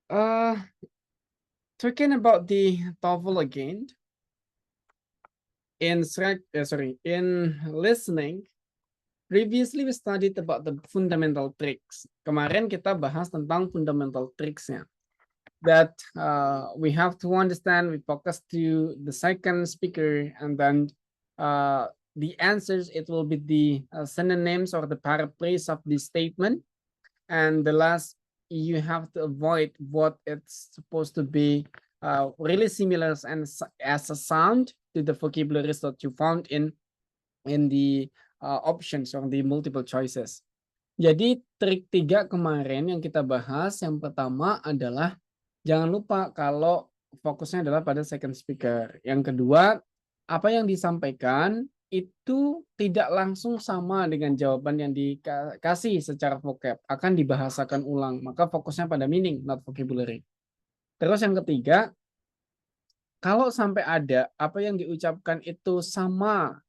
Uh, Talking about the TOEFL again, in listening, previously we studied about the fundamental tricks. Kemarin kita bahas tentang fundamental tricksnya. That we have to understand, we focus to the second speaker, and then the answers, it will be the synonyms or the paraphrase of the statement. And the last, you have to avoid what it's supposed to be really similar and as a sound to the vocabularies that you found in the options or the multiple choices. Jadi trik 3 kemarin yang kita bahas, yang pertama adalah jangan lupa kalau fokusnya adalah pada second speaker. Yang kedua, apa yang disampaikan itu tidak langsung sama dengan jawaban yang dikasih secara vocab, akan dibahasakan ulang. Maka fokusnya pada meaning, not vocabulary. Terus yang ketiga, kalau sampai ada apa yang diucapkan itu sama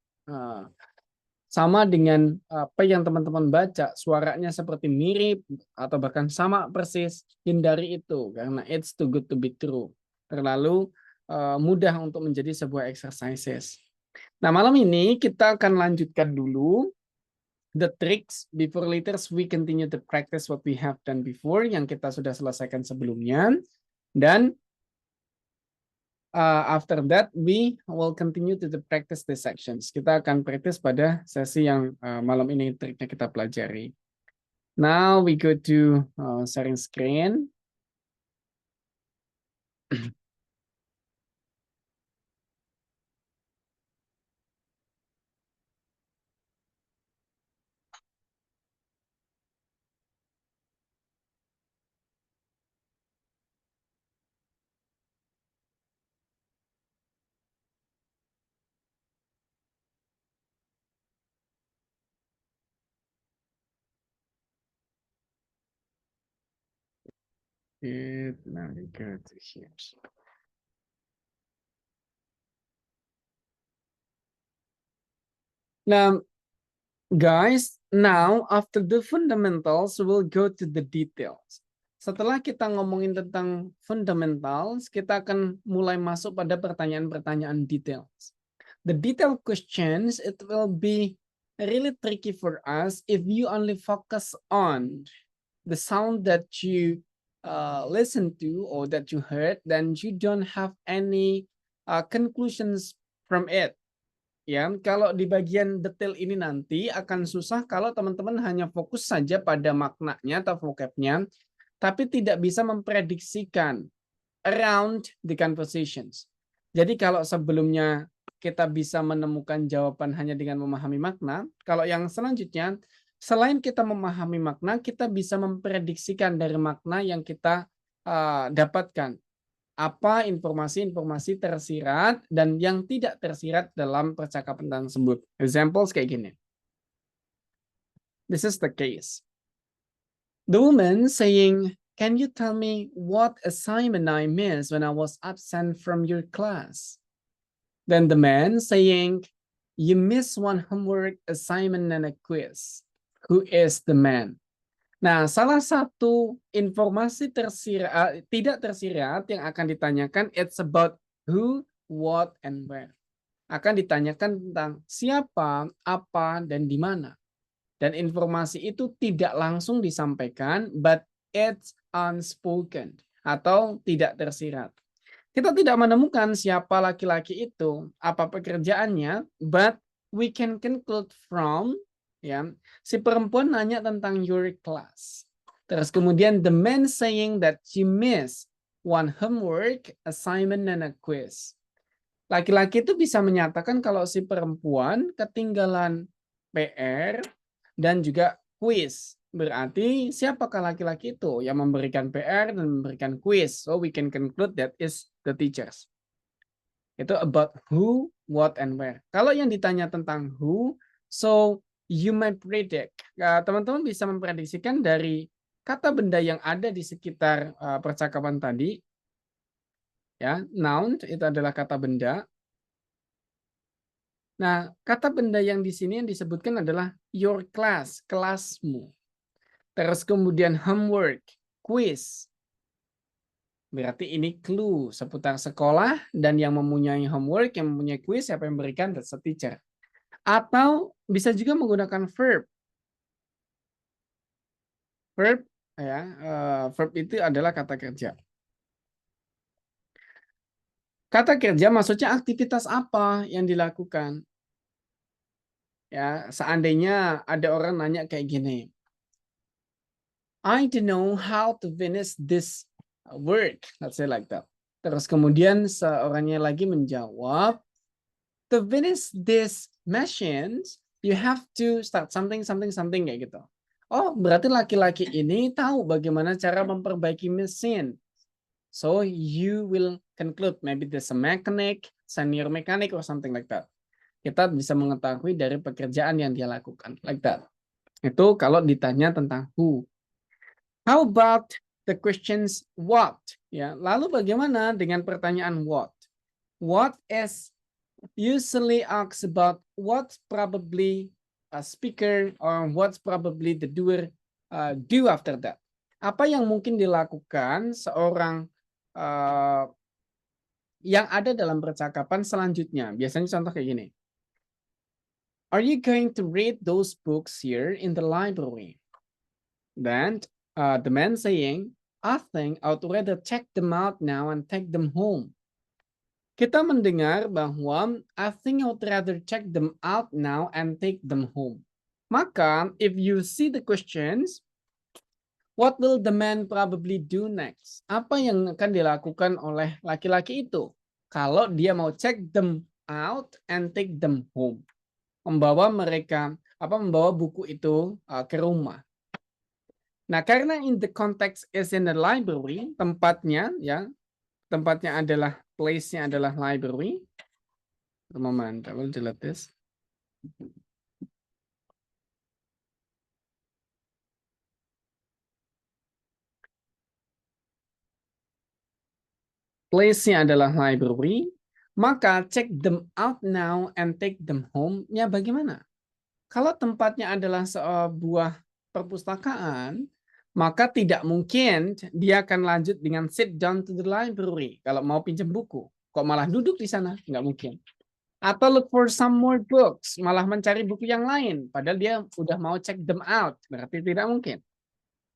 dengan apa yang teman-teman baca, suaranya seperti mirip atau bahkan sama persis, hindari itu karena it's too good to be true. Terlalu mudah untuk menjadi sebuah exercises. Nah, malam ini kita akan lanjutkan dulu the tricks before later we continue to practice what we have done before yang kita sudah selesaikan sebelumnya, dan after that we will continue to the practice the sections. Kita akan practice pada sesi yang malam ini triknya kita pelajari. Now we go to sharing screen. Now we go to here. Now, guys, now after the fundamentals, we'll go to the details. Setelah kita ngomongin tentang fundamentals, kita akan mulai masuk pada pertanyaan-pertanyaan details. The detailed questions, it will be really tricky for us if you only focus on the sound that you listen to or that you heard, then you don't have any conclusions from it. Ya, kalau di bagian detail ini nanti akan susah kalau teman-teman hanya fokus saja pada maknanya atau vocabnya, tapi tidak bisa memprediksikan around the conversations. Jadi kalau sebelumnya kita bisa menemukan jawaban hanya dengan memahami makna, kalau yang selanjutnya, selain kita memahami makna, kita bisa memprediksikan dari makna yang kita dapatkan. Apa informasi-informasi tersirat dan yang tidak tersirat dalam percakapan tersebut. Examples kayak gini. This is the case. The woman saying, "Can you tell me what assignment I missed when I was absent from your class?" Then the man saying, "You missed one homework assignment and a quiz." Who is the man? Nah, salah satu informasi tidak tersirat yang akan ditanyakan, it's about who, what, and where. Akan ditanyakan tentang siapa, apa, dan di mana. Dan informasi itu tidak langsung disampaikan, but it's unspoken, atau tidak tersirat. Kita tidak menemukan siapa laki-laki itu, apa pekerjaannya, but we can conclude from, ya, si perempuan nanya tentang your class. Terus kemudian the man saying that she missed one homework assignment and a quiz. Laki-laki itu bisa menyatakan kalau si perempuan ketinggalan PR dan juga quiz. Berarti siapakah laki-laki itu yang memberikan PR dan memberikan quiz? So we can conclude that is the teachers. Itu about who, what, and where. Kalau yang ditanya tentang who, so you might predict. Teman-teman bisa memprediksikan dari kata benda yang ada di sekitar percakapan tadi. Ya, noun itu adalah kata benda. Nah, kata benda yang di sini yang disebutkan adalah your class, kelasmu. Terus kemudian homework, quiz. Berarti ini clue seputar sekolah dan yang mempunyai homework, yang mempunyai quiz, siapa yang berikan? That's the teacher. Atau bisa juga menggunakan verb. Verb ya, verb itu adalah kata kerja. Kata kerja maksudnya aktivitas apa yang dilakukan? Ya, seandainya ada orang nanya kayak gini, I don't know how to finish this work, let's say like that. Terus kemudian seorangnya lagi menjawab, to finish this machines, you have to start something kayak gitu. Oh, berarti laki-laki ini tahu bagaimana cara memperbaiki mesin. So you will conclude maybe there's a mechanic, senior mechanic or something like that. Kita bisa mengetahui dari pekerjaan yang dia lakukan, like that. Itu kalau ditanya tentang who. How about the questions what? Ya, lalu bagaimana dengan pertanyaan what? What is usually asks about what's probably a speaker or what's probably the doer do after that. Apa yang mungkin dilakukan seorang yang ada dalam percakapan selanjutnya? Biasanya contoh kayak gini. Are you going to read those books here in the library? Then the man saying, I think I would rather check them out now and take them home. Kita mendengar bahwa I think I would rather check them out now and take them home. Maka, if you see the questions, what will the man probably do next? Apa yang akan dilakukan oleh laki-laki itu kalau dia mau check them out and take them home? Membawa buku itu ke rumah. Nah, karena in the context is in the library, tempatnya adalah place-nya adalah library. A moment, I will delete this. Place-nya adalah library, maka check them out now and take them home-nya bagaimana? Kalau tempatnya adalah sebuah perpustakaan, maka tidak mungkin dia akan lanjut dengan sit down to the library kalau mau pinjam buku. Kok malah duduk di sana? Nggak mungkin. Atau look for some more books, malah mencari buku yang lain, padahal dia udah mau check them out, berarti tidak mungkin.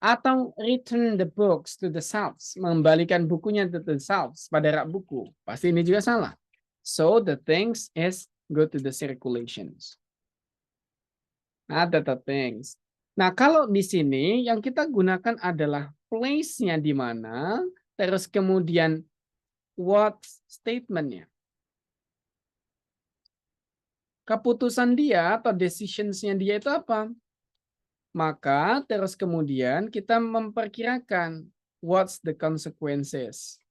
Atau return the books to the shelves, mengembalikan bukunya to the shelves, pada rak buku. Pasti ini juga salah. So the things is go to the circulations. Ada the things. Nah, kalau di sini yang kita gunakan adalah place-nya di mana, terus kemudian what statement-nya. Keputusan dia atau decisions-nya dia itu apa? Maka terus kemudian kita memperkirakan what's the consequences.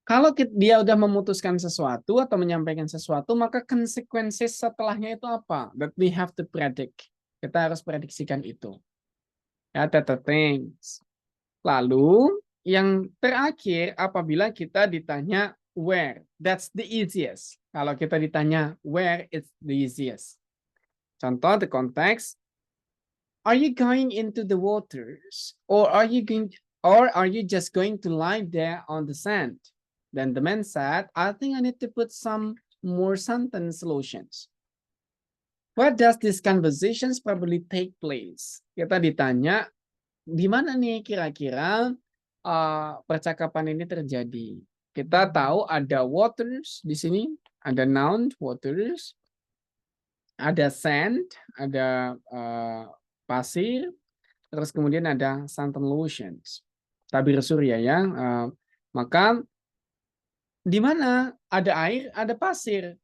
Kalau dia udah memutuskan sesuatu atau menyampaikan sesuatu, maka konsekuensi setelahnya itu apa? That we have to predict. Kita harus prediksikan itu. Ya, the things. Lalu yang terakhir apabila kita ditanya where, that's the easiest. Kalau kita ditanya where, it's the easiest. Contoh the context. Are you going into the waters, or are you just going to lie there on the sand? Then the man said, I think I need to put some more suntan solutions. Where does these conversations probably take place? Kita ditanya, di mana nih kira-kira percakapan ini terjadi? Kita tahu ada waters di sini, ada noun waters, ada sand, ada pasir, terus kemudian ada suntan lotions, tabir surya ya. Maka di mana ada air, ada pasir.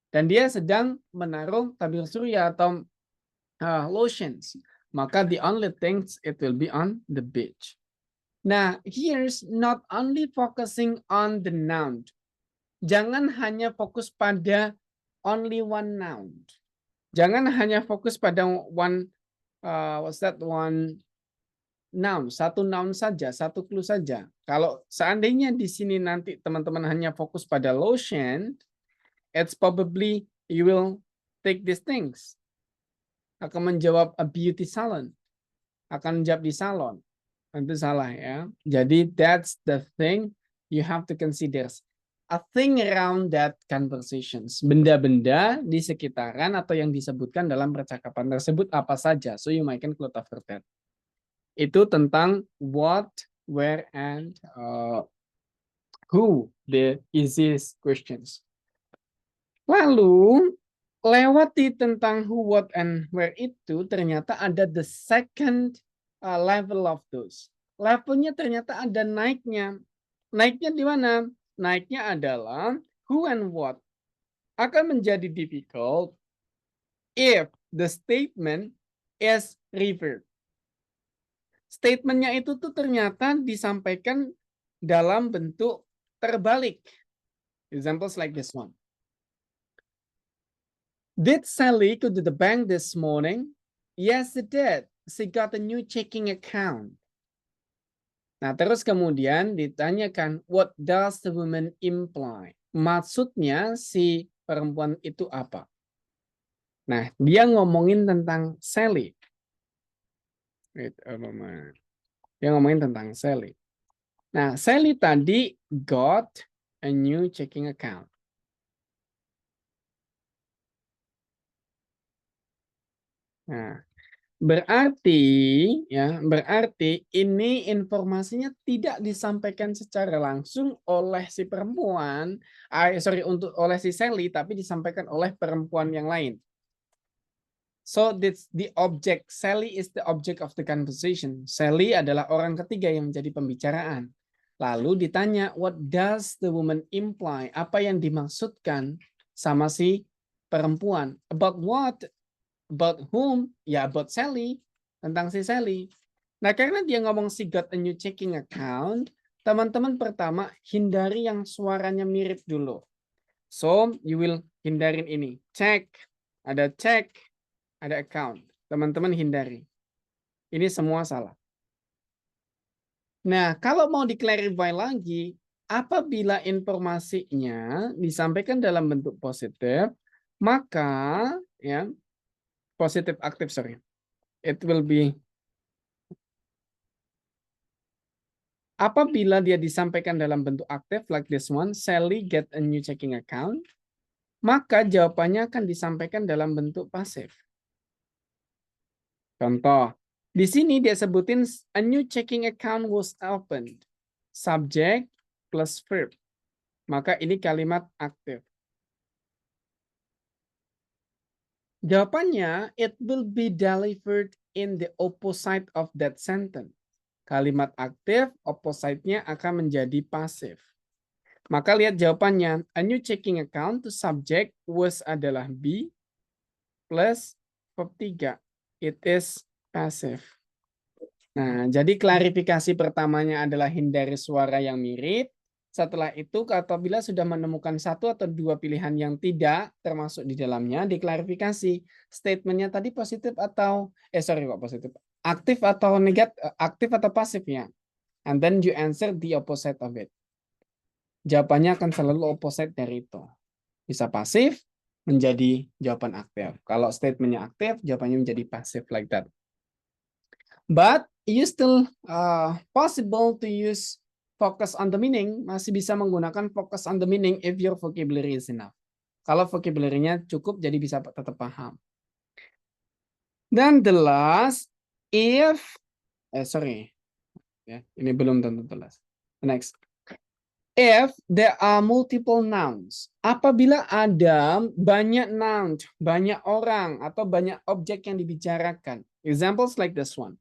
Dan dia sedang menaruh tabir surya atau lotions. Maka the only things it will be on the beach. Nah, here's not only focusing on the noun. Jangan hanya fokus pada only one noun. Jangan hanya fokus pada one one noun, satu noun saja, satu clue saja. Kalau seandainya di sini nanti teman-teman hanya fokus pada lotion, it's probably you will take these things. akan menjawab a beauty salon. Akan menjawab di salon. Itu salah ya. Jadi that's the thing you have to consider. A thing around that conversations. Benda-benda di sekitaran atau yang disebutkan dalam percakapan tersebut apa saja. So you might include after that. Itu tentang what, where, and who, the easiest questions. Lalu lewati tentang who, what, and where itu ternyata ada the second level of those. Levelnya ternyata ada naiknya. Naiknya di mana? Naiknya adalah who and what akan menjadi difficult if the statement is reversed. Statementnya itu tuh ternyata disampaikan dalam bentuk terbalik. Examples like this one. Did Sally go to the bank this morning? Yes, she did. She got a new checking account. Nah, terus kemudian ditanyakan, what does the woman imply? Maksudnya si perempuan itu apa? Nah, dia ngomongin tentang Sally. Wait a moment. Dia ngomongin tentang Sally. Nah, Sally tadi got a new checking account. Nah, berarti ini informasinya tidak disampaikan secara langsung oleh si perempuan, oleh si Sally, tapi disampaikan oleh perempuan yang lain. So that's the object. Sally is the object of the conversation. Sally adalah orang ketiga yang menjadi pembicaraan. Lalu ditanya, what does the woman imply? Apa yang dimaksudkan sama si perempuan? About what? About whom? Ya, about Sally. Tentang si Sally. Nah, karena dia ngomong she got a new checking account, teman-teman pertama hindari yang suaranya mirip dulu. So, you will hindarin ini. Check. Ada check. Ada account. Teman-teman hindari. Ini semua salah. Nah, kalau mau di-clarify lagi, apabila informasinya disampaikan dalam bentuk positif, maka ya positif aktif, sorry. It will be apabila dia disampaikan dalam bentuk aktif like this one, Sally get a new checking account, maka jawabannya akan disampaikan dalam bentuk pasif. Contoh, di sini dia sebutin a new checking account was opened. Subject plus verb. Maka ini kalimat aktif. Jawabannya, it will be delivered in the opposite of that sentence. Kalimat aktif, opposite-nya akan menjadi pasif. Maka lihat jawabannya, a new checking account to subject was adalah be plus verb 3. It is passive. Nah, jadi klarifikasi pertamanya adalah hindari suara yang mirip. Setelah itu, apabila sudah menemukan satu atau dua pilihan yang tidak termasuk di dalamnya, diklarifikasi. Statementnya tadi positif atau, positif. Aktif atau negatif, aktif atau pasif ya. And then you answer the opposite of it. Jawabannya akan selalu opposite dari itu. Bisa pasif menjadi jawaban aktif. Kalau statementnya aktif, jawabannya menjadi pasif like that. But you still possible to use focus on the meaning, masih bisa menggunakan focus on the meaning if your vocabulary is enough. Kalau vocabulary-nya cukup, jadi bisa tetap paham. Dan the last, if, ini belum tentu jelas. Next. If there are multiple nouns, apabila ada banyak noun, banyak orang, atau banyak objek yang dibicarakan. Examples like this one.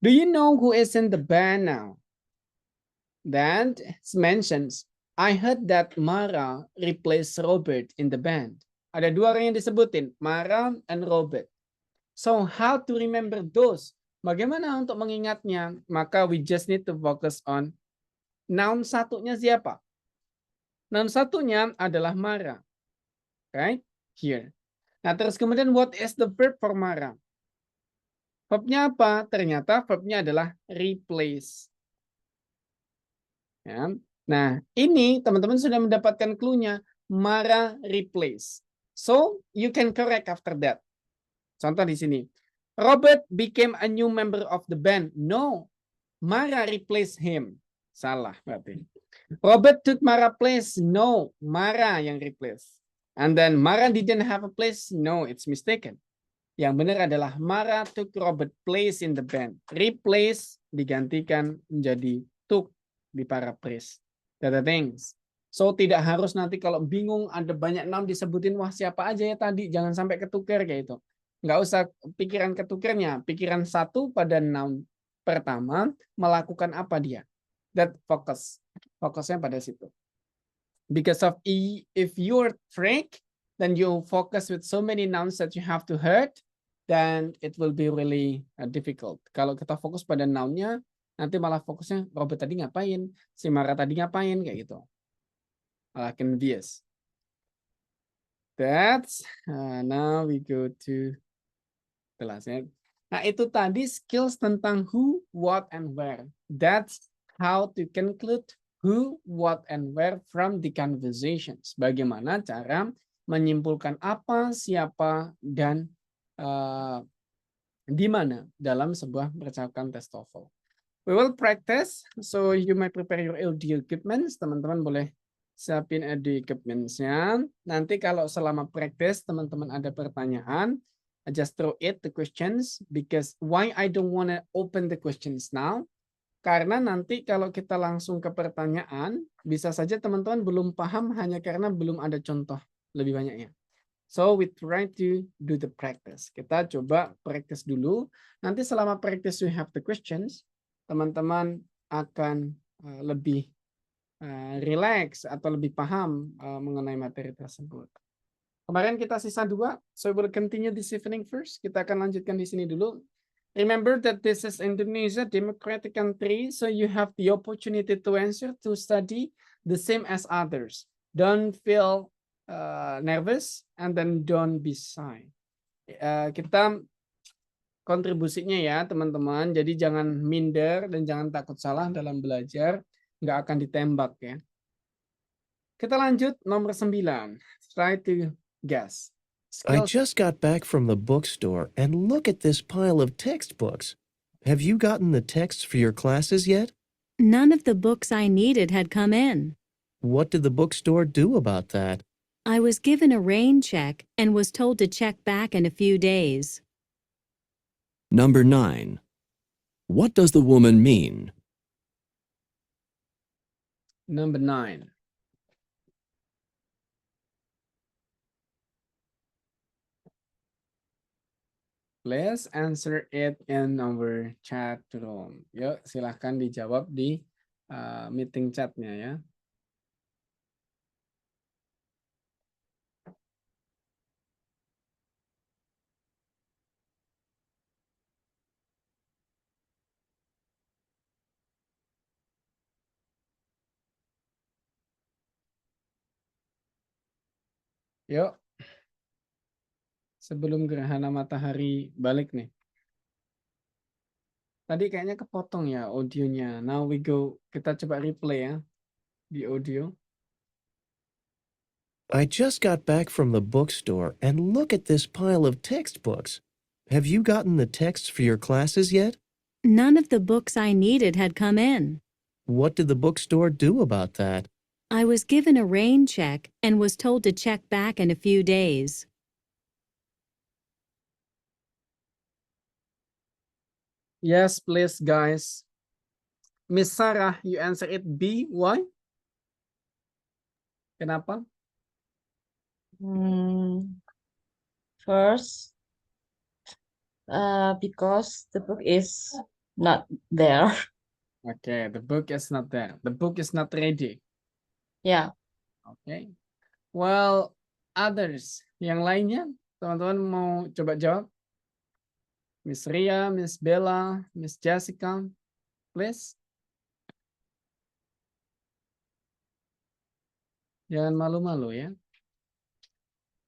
Do you know who is in the band now? Then it mentions, I heard that Mara replaced Robert in the band. Ada dua orang yang disebutin, Mara and Robert. So how to remember those? Bagaimana untuk mengingatnya? Maka we just need to focus on noun satunya siapa? Noun satunya adalah Mara. Okay? Here. Nah, terus kemudian what is the verb for Mara? Verbnya apa? Ternyata verbnya adalah replace. Ya. Nah, ini teman-teman sudah mendapatkan clue-nya. Mara replace. So, you can correct after that. Contoh di sini. Robert became a new member of the band. No, Mara replaced him. Salah berarti. Robert took Mara place. No, Mara yang replace. And then Mara didn't have a place. No, it's mistaken. Yang benar adalah Mara took Robert place in the band. Replace digantikan menjadi took di paraphrase. That things. So tidak harus nanti kalau bingung ada banyak noun disebutin wah siapa aja ya tadi, jangan sampai ketukar kayak itu. Nggak usah pikiran ketukarnya, pikiran satu pada noun pertama melakukan apa dia. That focus. Fokusnya pada situ. Because of if you're Frank, then you focus with so many nouns that you have to heard, then it will be really difficult. Kalau kita fokus pada nounnya, nanti malah fokusnya Robert tadi ngapain, si Mara tadi ngapain kayak gitu. Malah envious. That's now we go to the last. Nah itu tadi skills tentang who, what, and where. That's how to conclude who, what, and where from the conversations. Bagaimana cara menyimpulkan apa, siapa, dan di mana dalam sebuah percakapan tes TOEFL. We will practice, so you might prepare your audio equipments. Teman-teman boleh siapin audio equipments-nya. Nanti kalau selama practice teman-teman ada pertanyaan, I just throw it the questions because why I don't want to open the questions now? Karena nanti kalau kita langsung ke pertanyaan, bisa saja teman-teman belum paham hanya karena belum ada contoh lebih banyaknya. So we try to do the practice. Kita coba practice dulu. Nanti selama practice we have the questions, teman-teman akan lebih relax atau lebih paham mengenai materi tersebut. Kemarin kita sisa 2, so we'll continue this evening first. Kita akan lanjutkan di sini dulu. Remember that this is Indonesia, democratic country, so you have the opportunity to answer, to study the same as others. Don't feel nervous and then don't be shy. Kita kontribusinya ya teman-teman, jadi jangan minder dan jangan takut salah dalam belajar, nggak akan ditembak ya. Kita lanjut nomor 9. Try to guess. I just got back from the bookstore and look at this pile of textbooks. Have you gotten the texts for your classes yet? None of the books I needed had come in. What did the bookstore do about that? I was given a rain check and was told to check back in a few days. Number 9. What does the woman mean? Number 9. Please answer it in our chat room. Yuk, silahkan dijawab di meeting chatnya ya. Yuk. Sebelum gerhana matahari balik nih. Tadi kayaknya kepotong ya audionya. Now we go, kita coba replay ya di audio. I just got back from the bookstore and look at this pile of textbooks. Have you gotten the texts for your classes yet? None of the books I needed had come in. What did the bookstore do about that? I was given a rain check and was told to check back in a few days. Yes, please guys. Miss Sarah, you answer it B. Why? Kenapa? First, because the book is not there. Okay, the book is not there. The book is not ready. Yeah. Okay. Well, others. Yang lainnya, teman-teman mau coba jawab? Miss Ria, Miss Bella, Miss Jessica, please. Jangan malu-malu ya.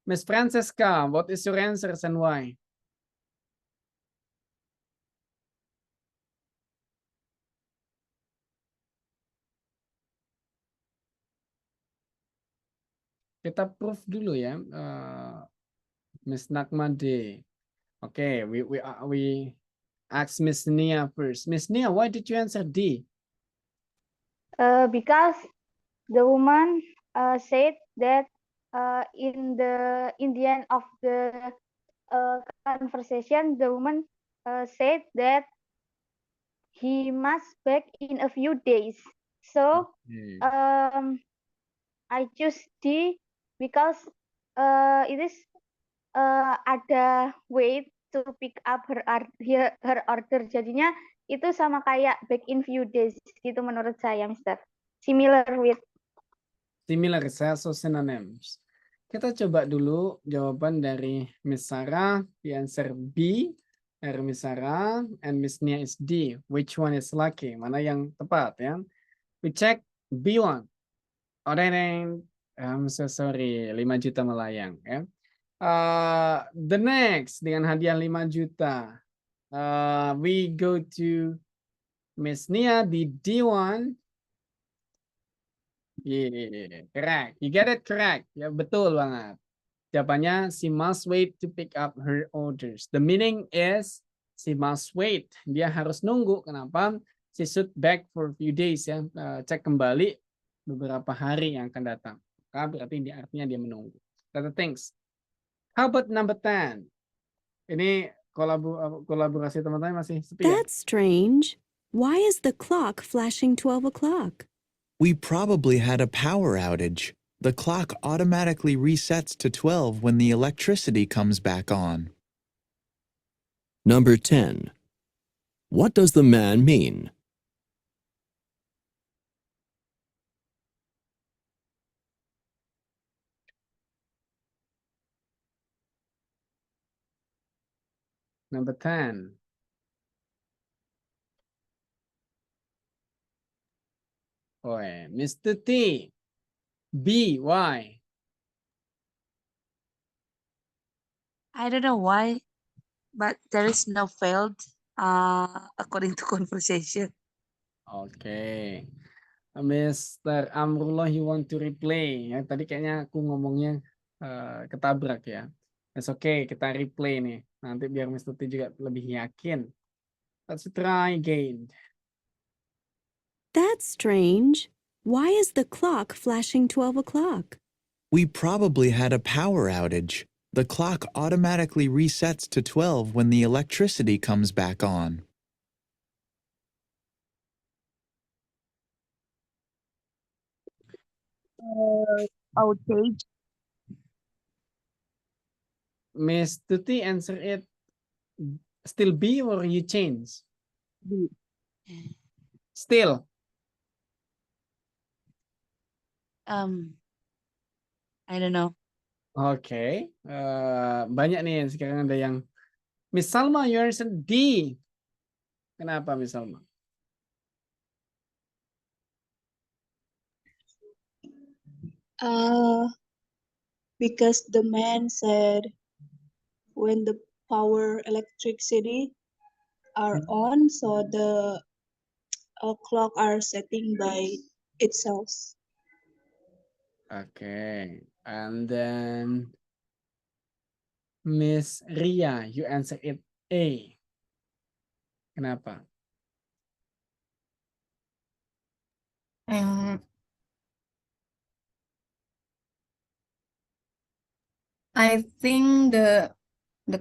Miss Francesca, what is your answers and why? Kita proof dulu ya. Miss Nakmade. Okay, we ask Miss Nia first. Miss Nia, why did you answer D? Because the woman said that in the end of the conversation, the woman said that he must back in a few days. So Okay. I choose D because it is ada wait to pick up her order. Jadinya itu sama kayak back in few days gitu menurut saya, Mister. Similar with. Similar, so synonyms. Kita coba dulu jawaban dari Miss Sarah. The answer B. Dari Miss Sarah and Miss Nia is D. Which one is lucky? Mana yang tepat ya? We check B1. I'm so sorry. 5 juta melayang ya. The next dengan hadiah 5 juta. We go to Miss Nia di D1. Yeah, correct. You get it correct. Ya, betul banget. Jawabannya, she must wait to pick up her orders. The meaning is she must wait. Dia harus nunggu. Kenapa? She should back for a few days ya. Cek kembali beberapa hari yang akan datang. Berarti artinya dia menunggu. Other things. How about number 10? Ini kolaborasi teman-teman masih sepi ya? That's strange. Why is the clock flashing 12 o'clock? We probably had a power outage. The clock automatically resets to 12 when the electricity comes back on. Number 10. What does the man mean? Number 10. Oh, Mr. T. B, why? I don't know why, but there is no failed according to conversation. Okay. Mr. Amrullah, you want to replay? Ya, tadi kayaknya aku ngomongnya ketabrak ya. It's okay, kita replay nih. Nanti biar Mr. T juga lebih yakin. Let's try again. That's strange. Why is the clock flashing 12 o'clock? We probably had a power outage. The clock automatically resets to 12 when the electricity comes back on. Outage. Miss Tuti, answer it still B or you change? B. Still. I don't know. Oke. Banyak nih sekarang ada yang Miss Salma, you answer D. Kenapa Miss Salma? Because the man said when the power electricity are on, so the clock are setting by itself. Okay. And then Miss Ria, you answer it A. Kenapa? I think the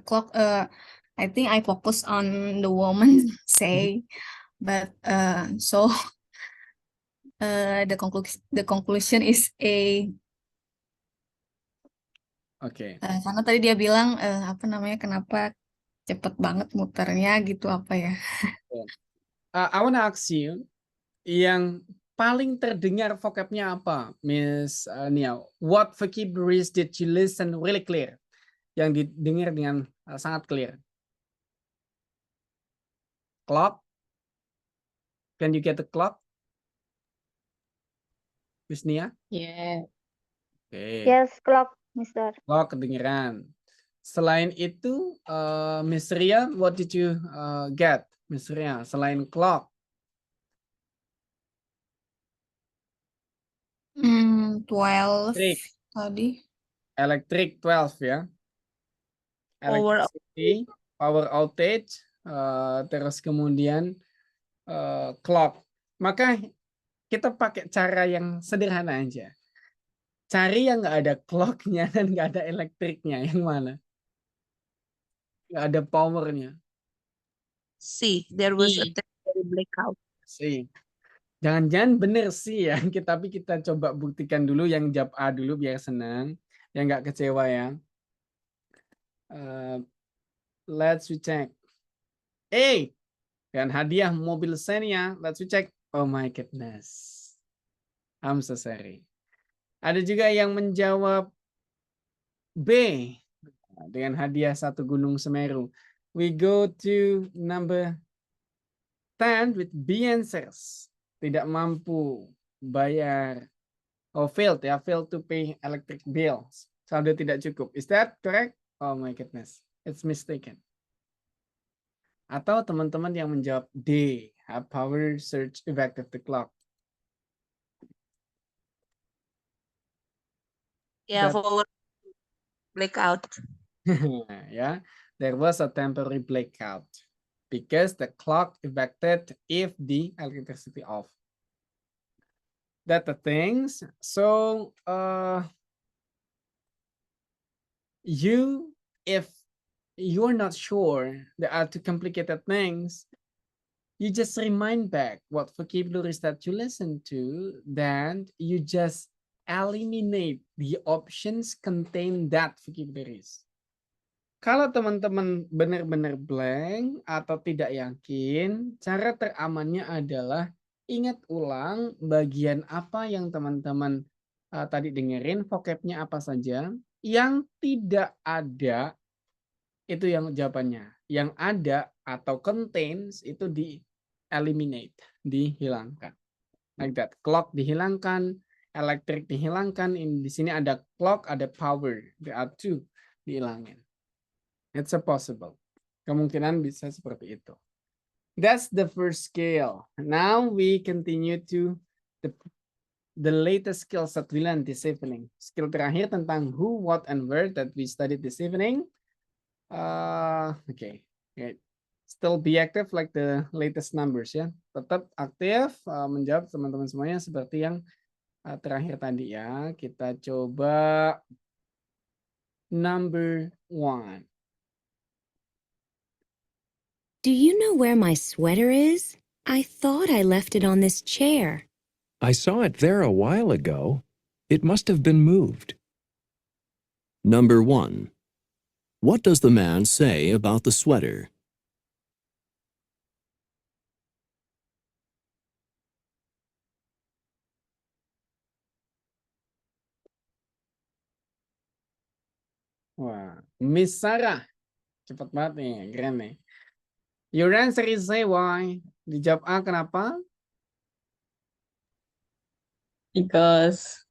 clock I think I focus on the woman say, but so the conclusion is A. Oke. Karena tadi dia bilang apa namanya, kenapa cepet banget muternya gitu apa ya? I wanna ask you, yang paling terdengar vocabnya apa, Miss Nia? What vocabularies did you listen really clear? Yang didengar dengan sangat clear. Clock. Can you get the clock? Miss Nia? Yeah. Okay. Yes, clock, Mister. Clock kedengeran. Selain itu, Miss Ria, what did you get, Miss Ria? Selain clock. 12 Electric. tadi. Electric 12 ya. Power. Electricity power outage, terus kemudian clock. Maka kita pakai cara yang sederhana aja. Cari yang nggak ada clocknya dan nggak ada elektriknya. Yang mana? Nggak ada powernya. C. There was a temporary blackout. Sih. Jangan-jangan bener sih ya. Tapi kita coba buktikan dulu yang jawab A dulu biar senang. Yang nggak kecewa ya. Let's check. A. Dan hadiah mobil Xenia. Let's check. Oh my goodness. I'm so sorry. Ada juga yang menjawab B. Dengan hadiah 1 gunung Semeru. We go to number 10 with B answers. Tidak mampu bayar. Oh, failed ya. Failed to pay electric bills. Saldo tidak cukup. Is that correct? Oh my goodness. It's mistaken. Atau teman-teman yang menjawab D. Have power surge effective the clock. Yeah, That- forward blackout. Yeah, there was a temporary blackout because the clock affected if the electricity off. That the things. So if you're not sure there are two complicated things, you just remind back what vocabularies that you listen to, then you just eliminate the options contain that vocabularies. Kalau teman-teman benar-benar blank atau tidak yakin, cara teramannya adalah ingat ulang bagian apa yang teman-teman tadi dengerin, vocabnya apa saja. Yang tidak ada, itu yang jawabannya. Yang ada atau contains itu di eliminate, dihilangkan. Like that. Clock dihilangkan, electric dihilangkan. Di sini ada clock, ada power. There are two dihilangin. It's a possible. Kemungkinan bisa seperti itu. That's the first skill. Now we continue to the latest skills that we learned this evening. Skill terakhir tentang who, what, and where that we studied this evening. Okay. Still be active like the latest numbers ya. Tetap aktif menjawab teman-teman semuanya seperti yang terakhir tadi ya. Kita coba number 1. Do you know where my sweater is? I thought I left it on this chair. I saw it there a while ago. It must have been moved. Number 1. What does the man say about the sweater? Wah, Miss Sarah. Cepat banget nih, keren nih. Your answer is say why. Dijawab A, kenapa? Because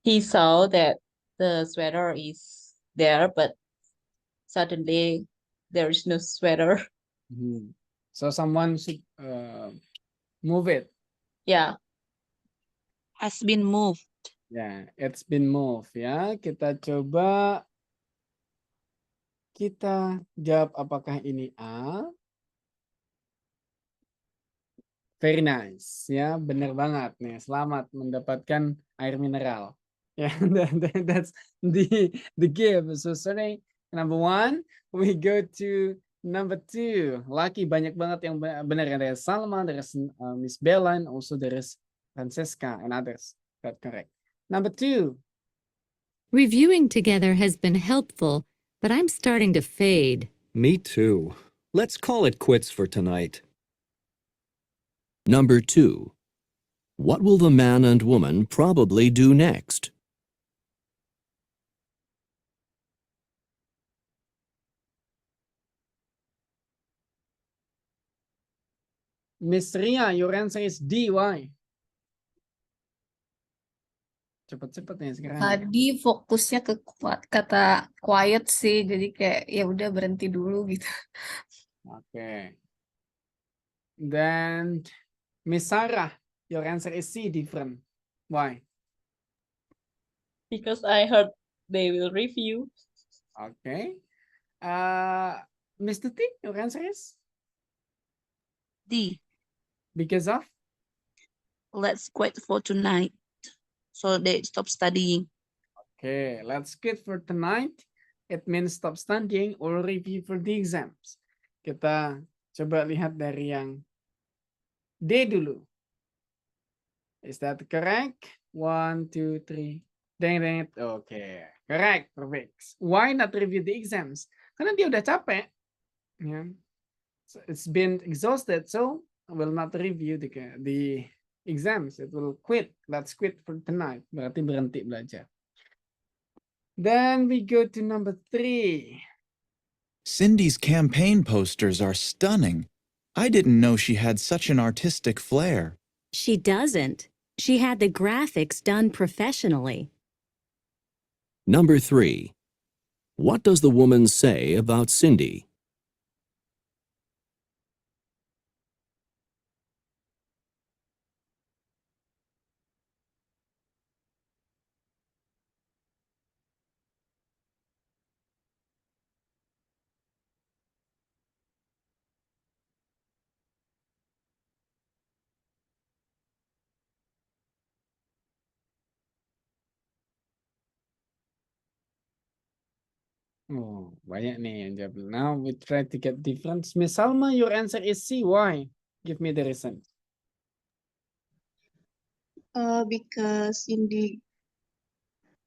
he saw that the sweater is there, but suddenly there is no sweater. So someone should move it. Yeah. Has been moved. Ya, it's been moved ya. Kita coba kita jawab apakah ini A. Very nice ya, benar banget nih. Selamat mendapatkan air mineral. Ya, that's the gift. So sorry, number 1. We go to number 2. Lucky banyak banget yang benar. Ada Salma, there is Miss Bella, and also there is Francesca and others. That's correct. Number 2. Reviewing together has been helpful, but I'm starting to fade. Me too. Let's call it quits for tonight. Number 2. What will the man and woman probably do next? Miss Ria, your answer is D. Why? Cepet-cepet nih sekarang. Tadi fokusnya ke kata quiet sih, jadi kayak ya udah berhenti dulu gitu. Okay. Then Miss Sarah, your answer is C, different. Why? Because I heard they will review. Okay. Miss Tuti, your answer is? D. Because of? Let's quit for tonight. So they stop studying. Okay, let's quit for tonight. It means stop studying or review for the exams. Kita coba lihat dari yang D dulu. Is that correct? 1, 2, 3. Dang, dang it. Okay, correct, perfect. Why not review the exams? Karena dia udah capek. Yeah. So it's been exhausted, so I will not review the exams. It will quit. Let's quit for tonight. Berarti berhenti belajar. Then we go to number 3. Cindy's campaign posters are stunning. I didn't know she had such an artistic flair. She doesn't. She had the graphics done professionally. Number 3. What does the woman say about Cindy? Oh, banyak nih yang jawab. Now we try to get difference. Miss Salma, your answer is C. Why? Give me the reason. Because Cindy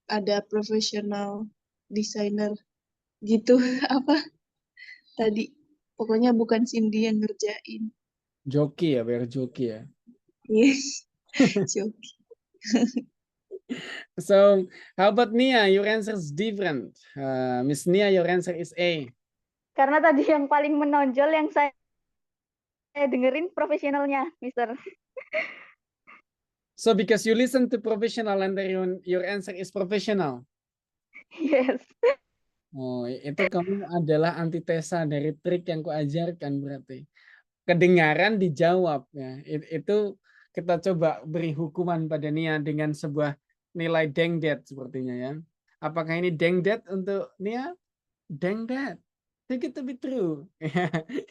ada professional designer gitu. Apa tadi? Pokoknya bukan Cindy yang ngerjain. Joki ya, biar joki ya. Yes. Joki. So, how about Nia? Your answer is different. Miss Nia, your answer is A. Karena tadi yang paling menonjol yang saya dengerin profesionalnya, Mister. So, because you listen to professional and then your answer is professional. Yes. Oh, itu kamu adalah antitesa dari trik yang kuajarkan berarti. Kedengaran dijawab ya. Itu kita coba beri hukuman pada Nia dengan sebuah nilai dengdet sepertinya ya. Apakah ini dengdet untuk Nia? Dengdet. Too good to be true.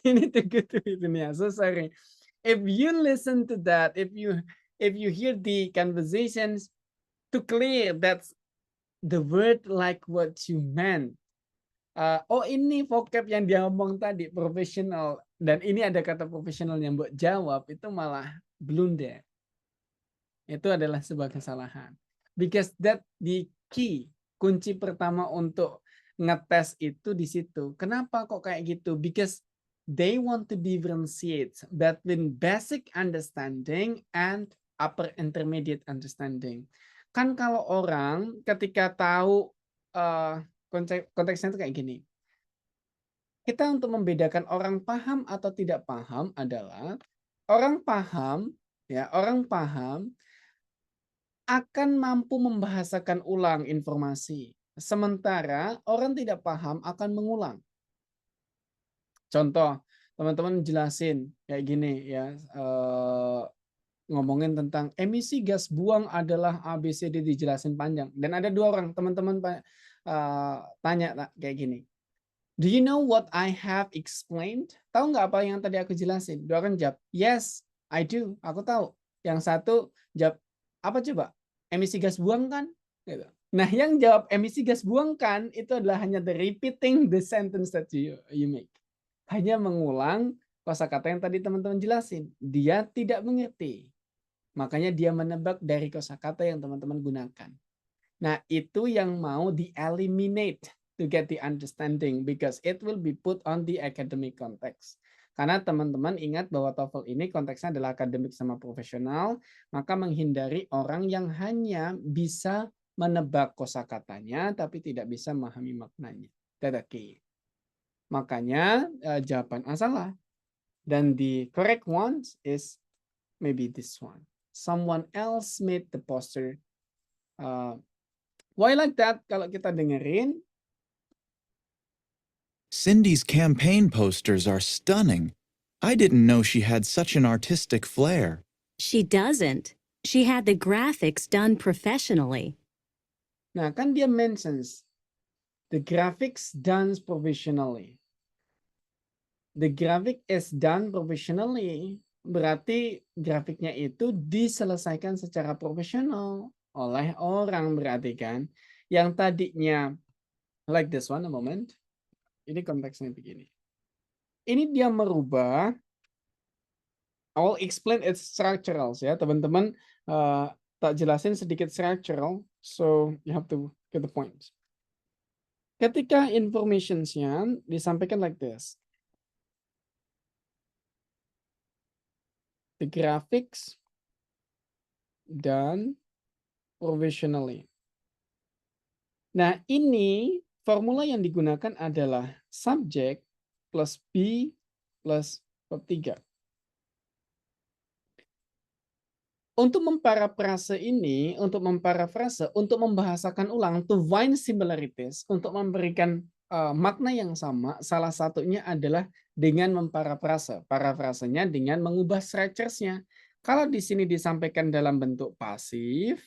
Ini too good to be true Nia. So sorry. If you listen to that, if you hear the conversations, to clear that's the word like what you meant. Oh ini vocab yang dia ngomong tadi profesional dan ini ada kata profesional yang buat jawab itu malah blunder. Itu adalah sebuah kesalahan. Because that the key, kunci pertama untuk ngetes itu di situ. Kenapa kok kayak gitu? Because they want to differentiate between basic understanding and upper intermediate understanding. Kan kalau orang ketika tahu konteksnya itu kayak gini. Kita untuk membedakan orang paham atau tidak paham adalah orang paham akan mampu membahasakan ulang informasi. Sementara orang tidak paham akan mengulang. Contoh, teman-teman jelasin kayak gini ya. Ngomongin tentang emisi gas buang adalah ABCD dijelasin panjang. Dan ada 2 orang teman-teman tanya kayak gini. Do you know what I have explained? Tahu nggak apa yang tadi aku jelasin? 2 orang jawab, yes, I do. Aku tahu. Yang satu jawab, apa coba? Emisi gas buang kan? Gitu. Nah, yang jawab emisi gas buang kan itu adalah hanya the repeating the sentence that you make. Hanya mengulang kosakata yang tadi teman-teman jelasin. Dia tidak mengerti. Makanya dia menebak dari kosakata yang teman-teman gunakan. Nah, itu yang mau di-eliminate to get the understanding because it will be put on the academic context. Karena teman-teman ingat bahwa TOEFL ini konteksnya adalah akademik sama profesional, maka menghindari orang yang hanya bisa menebak kosakatanya tapi tidak bisa memahami maknanya. That's key. Makanya jawaban A salah. Dan the correct one is maybe this one. Someone else made the poster. Why like that? Kalau kita dengerin, Cindy's campaign posters are stunning. I didn't know she had such an artistic flair. She doesn't. She had the graphics done professionally. nah kan dia mentions the graphics done professionally. The graphic is done professionally. Berarti grafiknya itu diselesaikan secara profesional oleh orang, berarti kan. Yang tadinya like this one, a moment. Ini konteksnya begini. Ini dia merubah. I will explain its structurals ya, teman-teman. Tak jelasin sedikit structural, so you have to get the point. Ketika informationsnya disampaikan like this. The graphics done professionally. Nah, ini formula yang digunakan adalah subject plus be plus verb 3. Untuk memparafrase ini, untuk membahasakan ulang, to find similarities, untuk memberikan makna yang sama, salah satunya adalah dengan memparafrase. Parafrasenya dengan mengubah structures-nya. Kalau di sini disampaikan dalam bentuk pasif,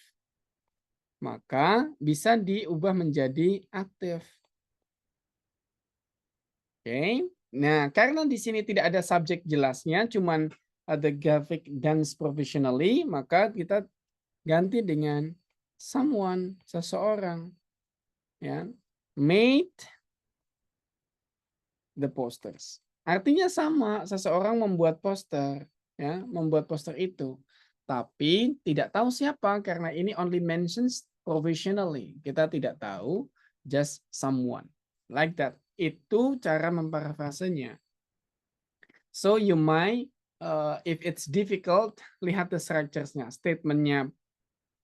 maka bisa diubah menjadi aktif. Oke. Nah, karena di sini tidak ada subjek jelasnya, cuman ada graphic dance professionally, maka kita ganti dengan someone, seseorang. Ya. Made the posters. Artinya sama, seseorang membuat poster, ya, membuat poster itu. Tapi tidak tahu siapa karena ini only mentions professionally. Kita tidak tahu, just someone. Like that. Itu cara memparafrasenya. So you might if it's difficult, lihat the structures-nya. Statement-nya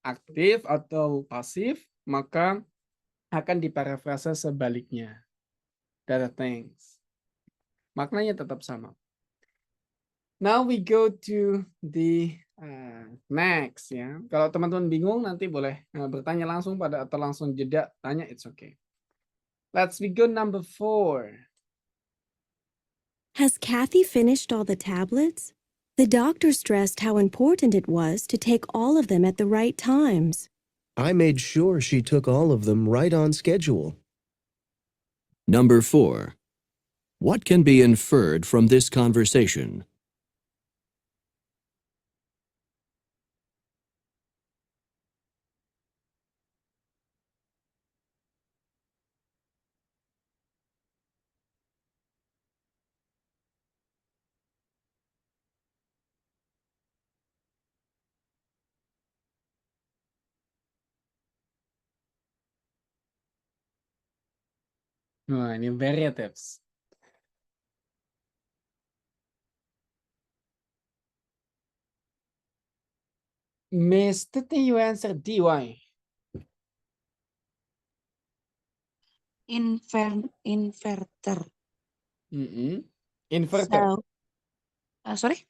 aktif atau pasif, maka akan diparafrase sebaliknya. That things. Maknanya tetap sama. Now we go to the next ya. Kalau teman-teman bingung nanti boleh bertanya langsung pada atau langsung jeda tanya, it's okay. Let's go number 4. Has Kathy finished all the tablets? The doctor stressed how important it was to take all of them at the right times. I made sure she took all of them right on schedule. Number 4. What can be inferred from this conversation? Nah, ini variatives. Miss Titi, you answer D. Why? Inverter. Inverter. So, sorry?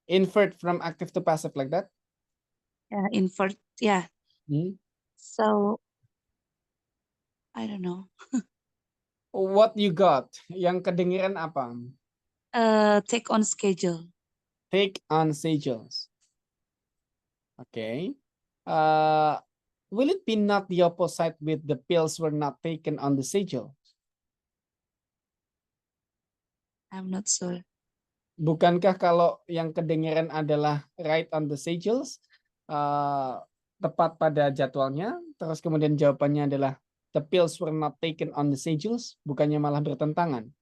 Invert from active to passive like that. Invert. Yeah. Hmm. So, I don't know. What you got? Yang kedengeran apa? Take on schedule. Take on schedules. Okay. Will it be not the opposite with the pills were not taken on the schedule? I'm not sure. Bukankah kalau yang kedengeran adalah right on the schedules, tepat pada jadwalnya, terus kemudian jawabannya adalah the pills were not taken on the schedules, bukannya malah bertentangan?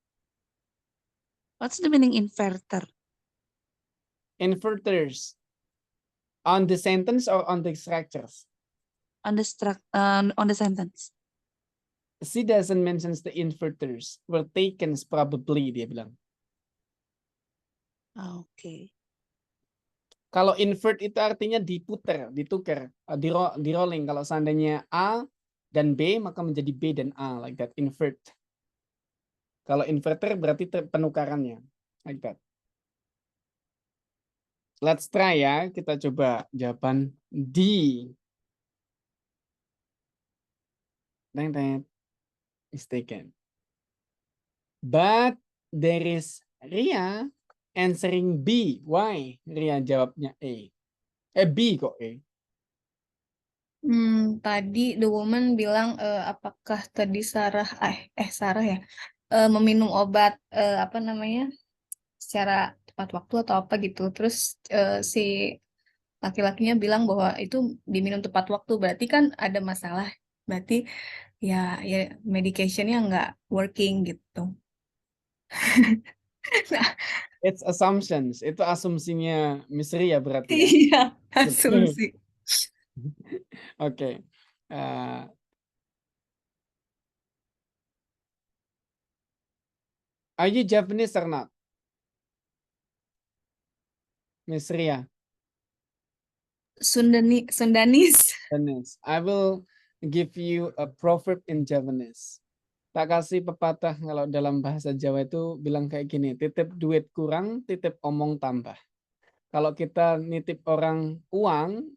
What's the meaning inverter? Inverters. On the sentence or on the structures? On the sentence. She doesn't mention the inverters were taken probably, dia bilang. Okay. Kalau invert itu artinya diputer, ditukar, di rolling. Kalau seandainya A dan B, maka menjadi B dan A, like that, invert. Kalau inverter berarti penukarannya, like that. Let's try ya, kita coba jawaban D. Mistaken. But there is Ria answering B. Why? Ria jawabnya A. B kok A. Tadi the woman bilang apakah tadi Sarah Sarah ya meminum obat apa namanya secara tepat waktu atau apa gitu. Terus si laki-lakinya bilang bahwa itu diminum tepat waktu, berarti kan ada masalah. Berarti ya medicationnya nggak working gitu. Nah, It's assumptions. Itu asumsinya Miss Ria berarti ya. iya, Betul. asumsi. Oke. Are you Japanese or not? Miss Ria? Sundanese. Japanese. I will give you a proverb in Japanese. Tak kasih pepatah kalau dalam bahasa Jawa itu bilang kayak gini, titip duit kurang, titip omong tambah. Kalau kita nitip orang uang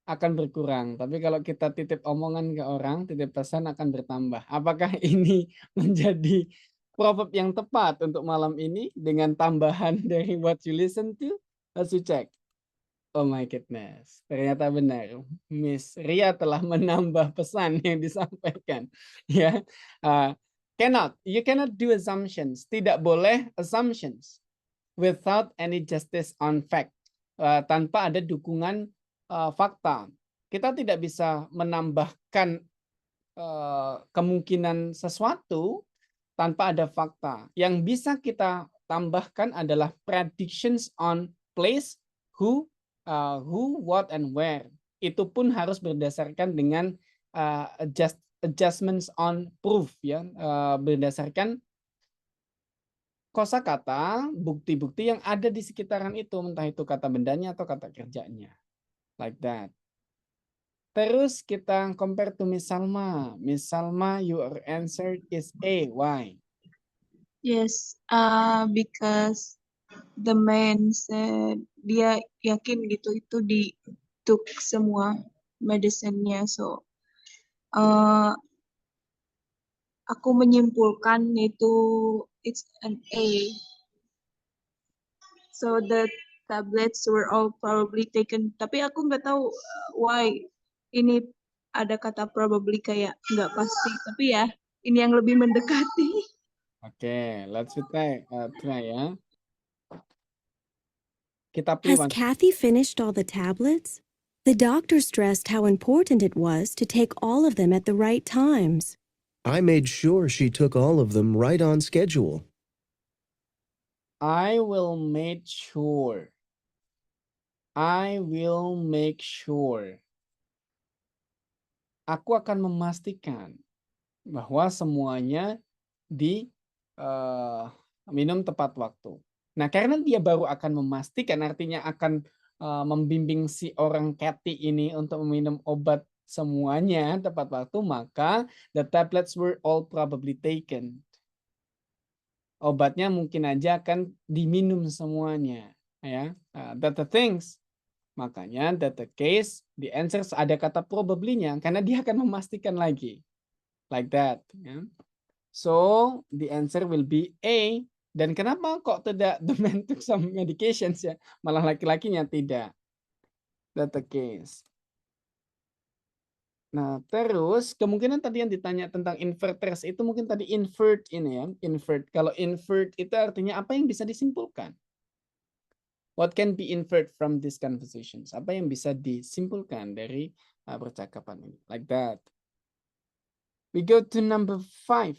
akan berkurang, tapi kalau kita titip omongan ke orang, titip pesan akan bertambah. Apakah ini menjadi proverb yang tepat untuk malam ini dengan tambahan dari what you listen to? Let's check. Oh my goodness, ternyata benar. Miss Ria telah menambah pesan yang disampaikan. Ya, you cannot do assumptions. Tidak boleh assumptions without any justice on fact. Tanpa ada dukungan fakta. Kita tidak bisa menambahkan kemungkinan sesuatu tanpa ada fakta. Yang bisa kita tambahkan adalah predictions on place, who, what, and where. Itu pun harus berdasarkan dengan adjustments on proof, ya, berdasarkan kosakata, bukti-bukti yang ada di sekitaran itu, entah itu kata bendanya atau kata kerjanya, like that. Terus kita compare to Miss Salma. Miss Salma, your answer is A. Why? Yes, because the man said dia yakin gitu itu di took semua medicine-nya. So aku menyimpulkan itu it's an A. So the tablets were all probably taken. Tapi aku nggak tahu why ini ada kata probably kayak nggak pasti. Tapi ya ini yang lebih mendekati. Oke, let's try ya. Kita play Has one. Kathy finished all the tablets? The doctor stressed how important it was to take all of them at the right times. I made sure she took all of them right on schedule. I will make sure. I will make sure. Aku akan memastikan bahwa semuanya minum tepat waktu. Nah, karena dia baru akan memastikan, artinya akan membimbing si orang Kathy ini untuk meminum obat semuanya tepat waktu, maka the tablets were all probably taken. Obatnya mungkin aja akan diminum semuanya, ya. That the things. Makanya that the case, the answers ada kata probably-nya karena dia akan memastikan lagi. Like that, ya. So, the answer will be A. Dan kenapa kok tidak the man took some medications ya? Malah laki-lakinya tidak. That the case. Nah, terus kemungkinan tadi yang ditanya tentang inverters itu mungkin tadi invert ini ya. Invert. Kalau invert itu artinya apa yang bisa disimpulkan? What can be inferred from these conversations? Apa yang bisa disimpulkan dari percakapan ini? Like that. We go to number 5.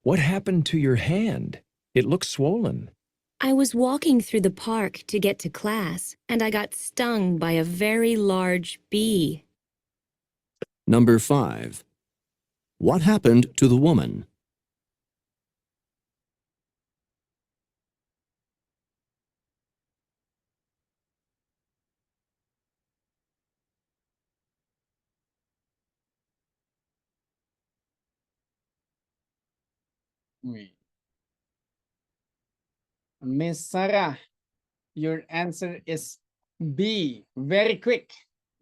What happened to your hand? It looks swollen. I was walking through the park to get to class, and I got stung by a very large bee. Number 5. What happened to the woman? Miss Sarah, your answer is B, very quick.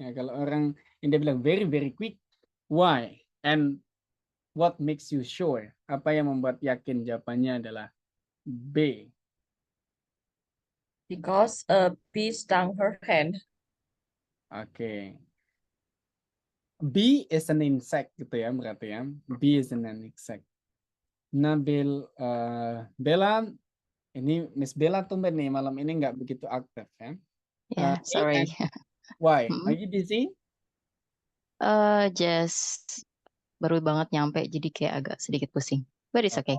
Ya, kalau orang India bilang very quick, why? And what makes you sure? Apa yang membuat yakin jawabannya adalah B? Because a bee stung her hand. Oke. Bee is an insect gitu ya berarti ya. Bee is an insect. Nabil, Bella, ini Miss Bella tumben nih malam ini nggak begitu aktif ya. Yeah, sorry. Why? Are Mm-mm. you busy? Just baru banget nyampe, jadi kayak agak sedikit pusing. But it's okay.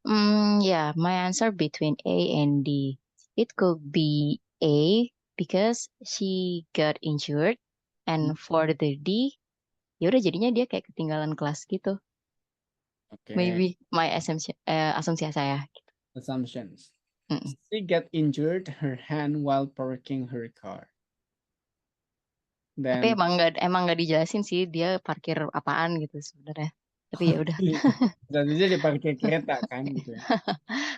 Oh, Yeah, my answer between A and D. It could be A because she got injured, and for the D, ya udah jadinya dia kayak ketinggalan kelas gitu. okay. Maybe my asumsi saya. Assumptions. Mm-mm. She got injured her hand while parking her car. Tapi Dan emang nggak dijelasin sih dia parkir apaan gitu sebenarnya. Tapi ya udah. dan dia di parkir kereta kan gitu ya.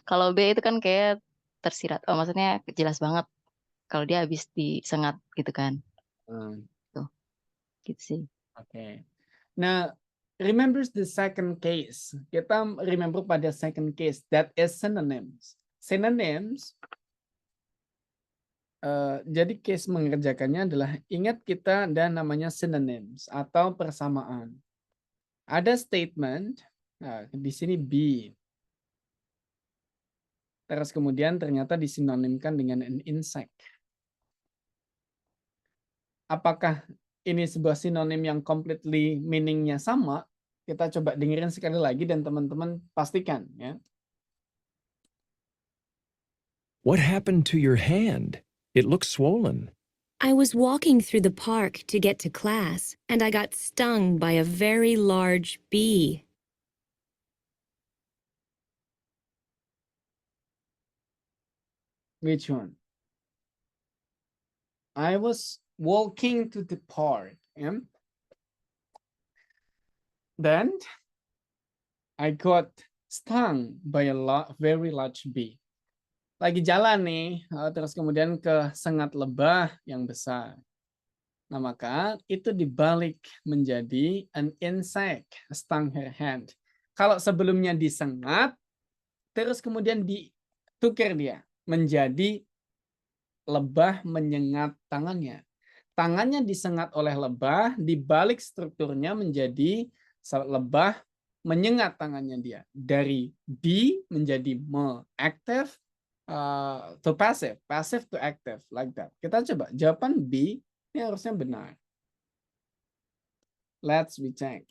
Kalau B itu kan kayak tersirat. Oh, maksudnya jelas banget kalau dia habis disengat gitu kan. Hmm, Tuh, gitu sih. okay. Nah, remember the second case. Kita remember pada second case that is synonyms. Synonyms. Jadi case mengerjakannya adalah ingat kita ada namanya synonyms atau persamaan. Ada statement, nah, di sini B. Terus kemudian ternyata disinonimkan dengan an insect. Apakah ini sebuah sinonim yang completely meaning-nya sama? Kita coba dengerin sekali lagi dan teman-teman pastikan ya. What happened to your hand? It looks swollen. I was walking through the park to get to class, and I got stung by a very large bee. Which one? I was walking to the park. Ya. Then I got stung by a very large bee. Lagi jalan nih, terus kemudian kesengat lebah yang besar. Nah, maka itu dibalik menjadi an insect, stung her hand. Kalau sebelumnya disengat, terus kemudian ditukar dia menjadi lebah menyengat tangannya. Tangannya disengat oleh lebah, dibalik strukturnya menjadi lebah menyengat tangannya dia. Dari be menjadi me, active to passive, passive to active, like that. Kita coba, jawaban B ini harusnya benar. Let's recheck.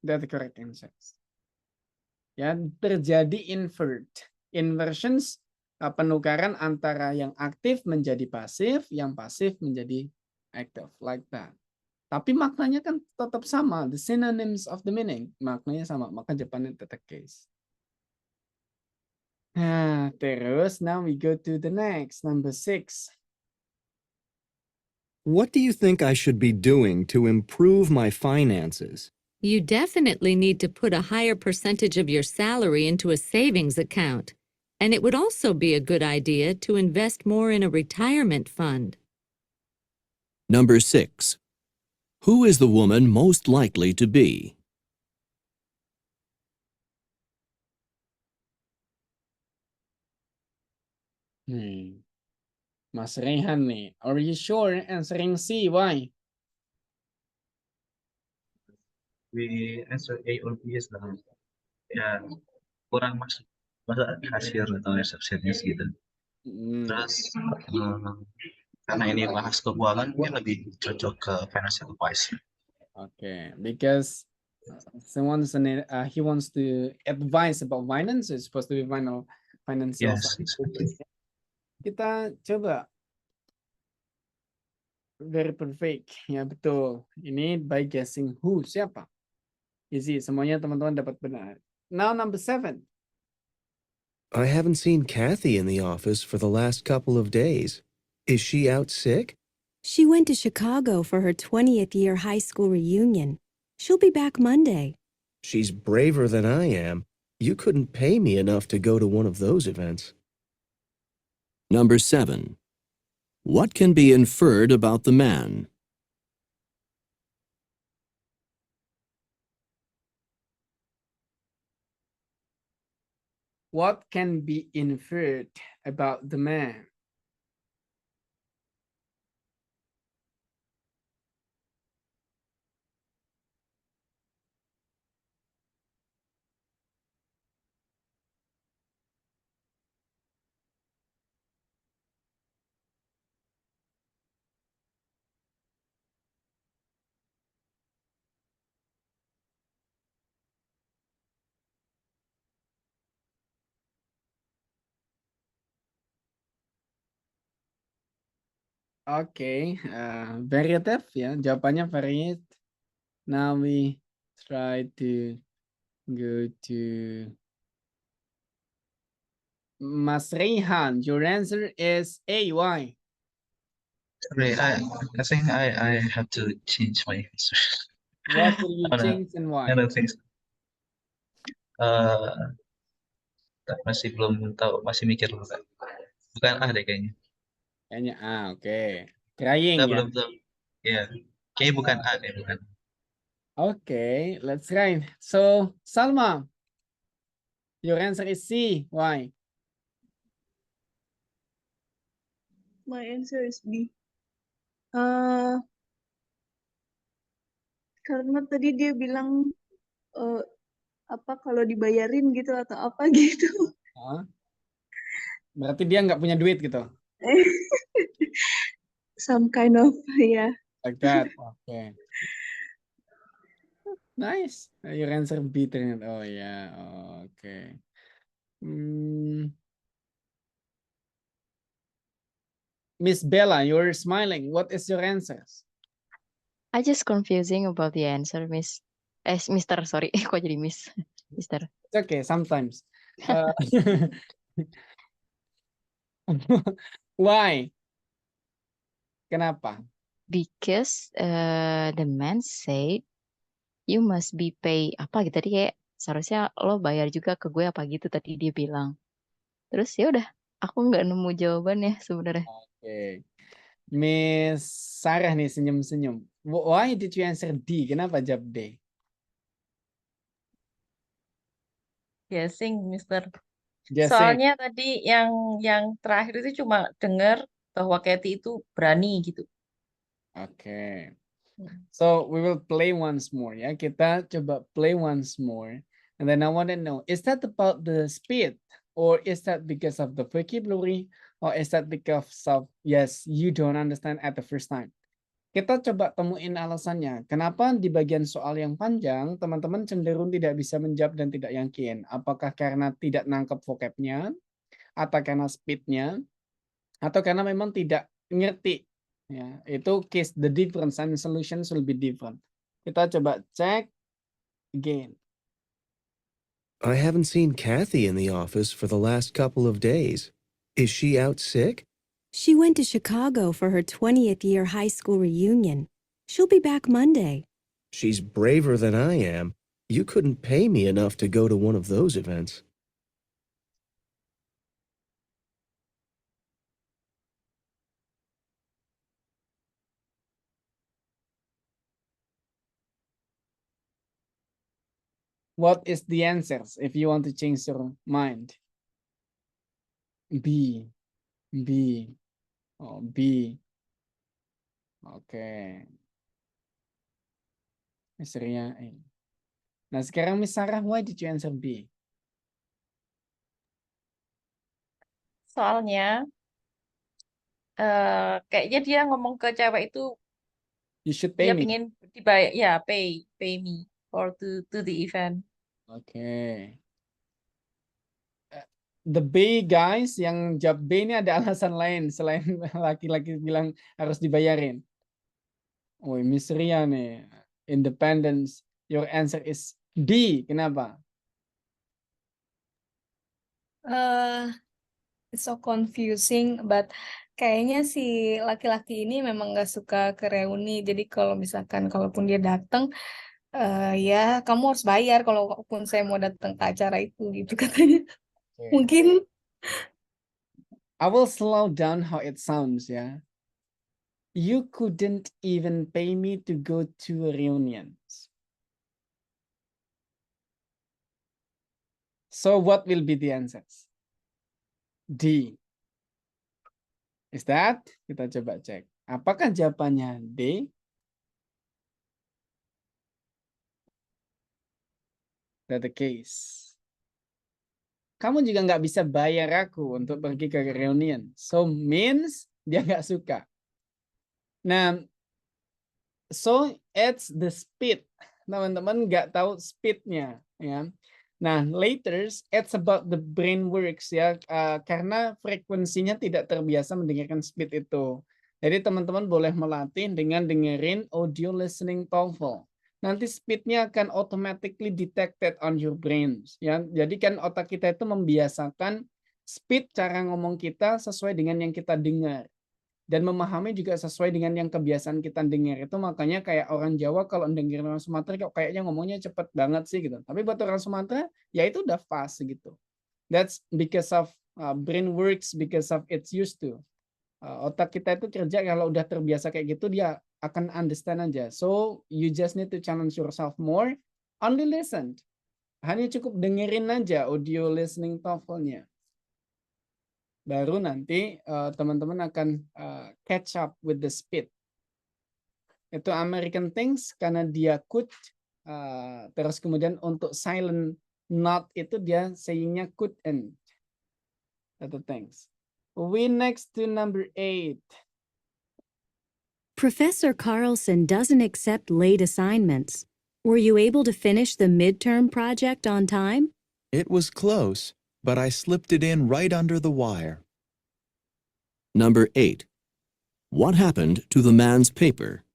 That's the correct answer. Ya, terjadi inversions, penukaran antara yang aktif menjadi pasif, yang pasif menjadi active, like that. Tapi maknanya kan tetap sama, the synonyms of the meaning, maknanya sama, maka jawabannya tetap case. Nah, terus now we go to the next, number 6. What do you think I should be doing to improve my finances? You definitely need to put a higher percentage of your salary into a savings account. And it would also be a good idea to invest more in a retirement fund. Number 6. Who is the woman most likely to be? Mas Rehan nih, are you sure answering C? Why? We answer A or B is lah. Ya, kurang masuk masa kasir atau resepsionis gitu. Terus karena ini bahas keuangan, mungkin lebih cocok ke financial advice. Okay, because he wants to advise about finance. It's supposed to be financial. Yes, exactly. Kita coba. Very perfect. Ya, betul. Ini by guessing who, siapa? Easy, semuanya teman-teman dapat benar. Now number 7. I haven't seen Kathy in the office for the last couple of days. Is she out sick? She went to Chicago for her 20th year high school reunion. She'll be back Monday. She's braver than I am. You couldn't pay me enough to go to one of those events. Number 7. What can be inferred about the man? What can be inferred about the man? Oke, variative ya, jawabannya varied. Now we try to go to Mas Rehan. Your answer is A. Why? Sorry, I think I have to change my answer. What will you Oh, no, change and I why? don't think so. Masih belum tahu, masih mikir dulu Kak. Bukan A deh kayaknya. Kayaknya A, oke. Trying ya. Belum tahu. Ya, kayaknya bukan A deh, bukan. Oke, let's try. So, Salma, your answer is C. Why? My answer is B. Karena tadi dia bilang apa kalau dibayarin gitu atau apa gitu. Berarti dia nggak punya duit gitu. Some kind of yeah. Like that. Okay. Nice. Your answer B ternyata. Oh ya, oke. Miss Bella, you're smiling. What is your answers? I just confusing about the answer, Miss. Mister, sorry. Kok jadi Miss? Mister. It's okay, sometimes. Why? Kenapa? Because the man said you must be pay apa gitu tadi kayak seharusnya lo bayar juga ke gue apa gitu tadi dia bilang. Terus ya udah, aku nggak nemu jawabannya sebenarnya. Oke. Miss Sarah nih senyum-senyum. Why did you answer D? Kenapa jawab D? Guessing, Mister. Guessing. Soalnya tadi yang terakhir itu cuma dengar bahwa Kathy itu berani gitu. Oke. So we will play once more ya. Kita coba play once more. And then I want to know, is that about the speed? Or is that because of the vocabulary? Or is that because of, yes, you don't understand at the first time? Kita coba temuin alasannya. Kenapa di bagian soal yang panjang, teman-teman cenderung tidak bisa menjawab dan tidak yakin. Apakah karena tidak nangkep vocabnya, atau karena speednya, atau karena memang tidak ngerti. Ya, itu case the difference and solutions will be different. Kita coba cek again. I haven't seen Kathy in the office for the last couple of days. Is she out sick? She went to Chicago for her 20th year high school reunion. She'll be back Monday. She's braver than I am. You couldn't pay me enough to go to one of those events. What is the answers if you want to change your mind? B. B. Oh, B. Oke. Miss Ria A. Nah, sekarang Miss Sarah, why did you answer B? Soalnya kayaknya dia ngomong ke cewek itu You should pay dia me. pingin dibayar, ya pay me for to the event. Oke. The B guys yang jawab B ini ada alasan lain selain laki-laki bilang harus dibayarin. Oh, Miss Ria nih. Independence. Your answer is D. Kenapa? It's so confusing, but kayaknya si laki-laki ini memang nggak suka ke reuni. Jadi kalau misalkan kalaupun dia datang, ya kamu harus bayar kalaupun saya mau datang ke acara itu gitu katanya. Mungkin. I will slow down how it sounds ya. You couldn't even pay me to go to reunions. So what will be the answers? D. Is that? Kita coba cek. Apakah jawabannya D? That the case. Kamu juga nggak bisa bayar aku untuk pergi ke reunion. So means dia nggak suka. Nah, so it's the speed. Teman-teman nggak tahu speednya, ya. Nah, later it's about the brain works ya, karena frekuensinya tidak terbiasa mendengarkan speed itu. Jadi teman-teman boleh melatih dengan dengerin audio listening TOEFL. Nanti speednya akan automatically detected on your brains. Ya, jadi kan otak kita itu membiasakan speed cara ngomong kita sesuai dengan yang kita dengar. Dan memahami juga sesuai dengan yang kebiasaan kita dengar. Itu makanya kayak orang Jawa kalau dengerin orang Sumatera kayaknya ngomongnya cepet banget sih gitu. Tapi buat orang Sumatera ya itu udah fast gitu. That's because of brain works because of it's used to. Otak kita itu kerja kalau udah terbiasa kayak gitu dia akan understand aja. So you just need to challenge yourself more. Only listen. Hanya cukup dengerin aja audio listening TOEFL-nya. Baru nanti teman-teman akan catch up with the speed. Itu American Things karena dia could. Terus kemudian untuk silent not itu dia sayingnya couldn't. Itu things. We next to number 8. Professor Carlson doesn't accept late assignments. Were you able to finish the midterm project on time? It was close, but I slipped it in right under the wire. Number 8. What happened to the man's paper?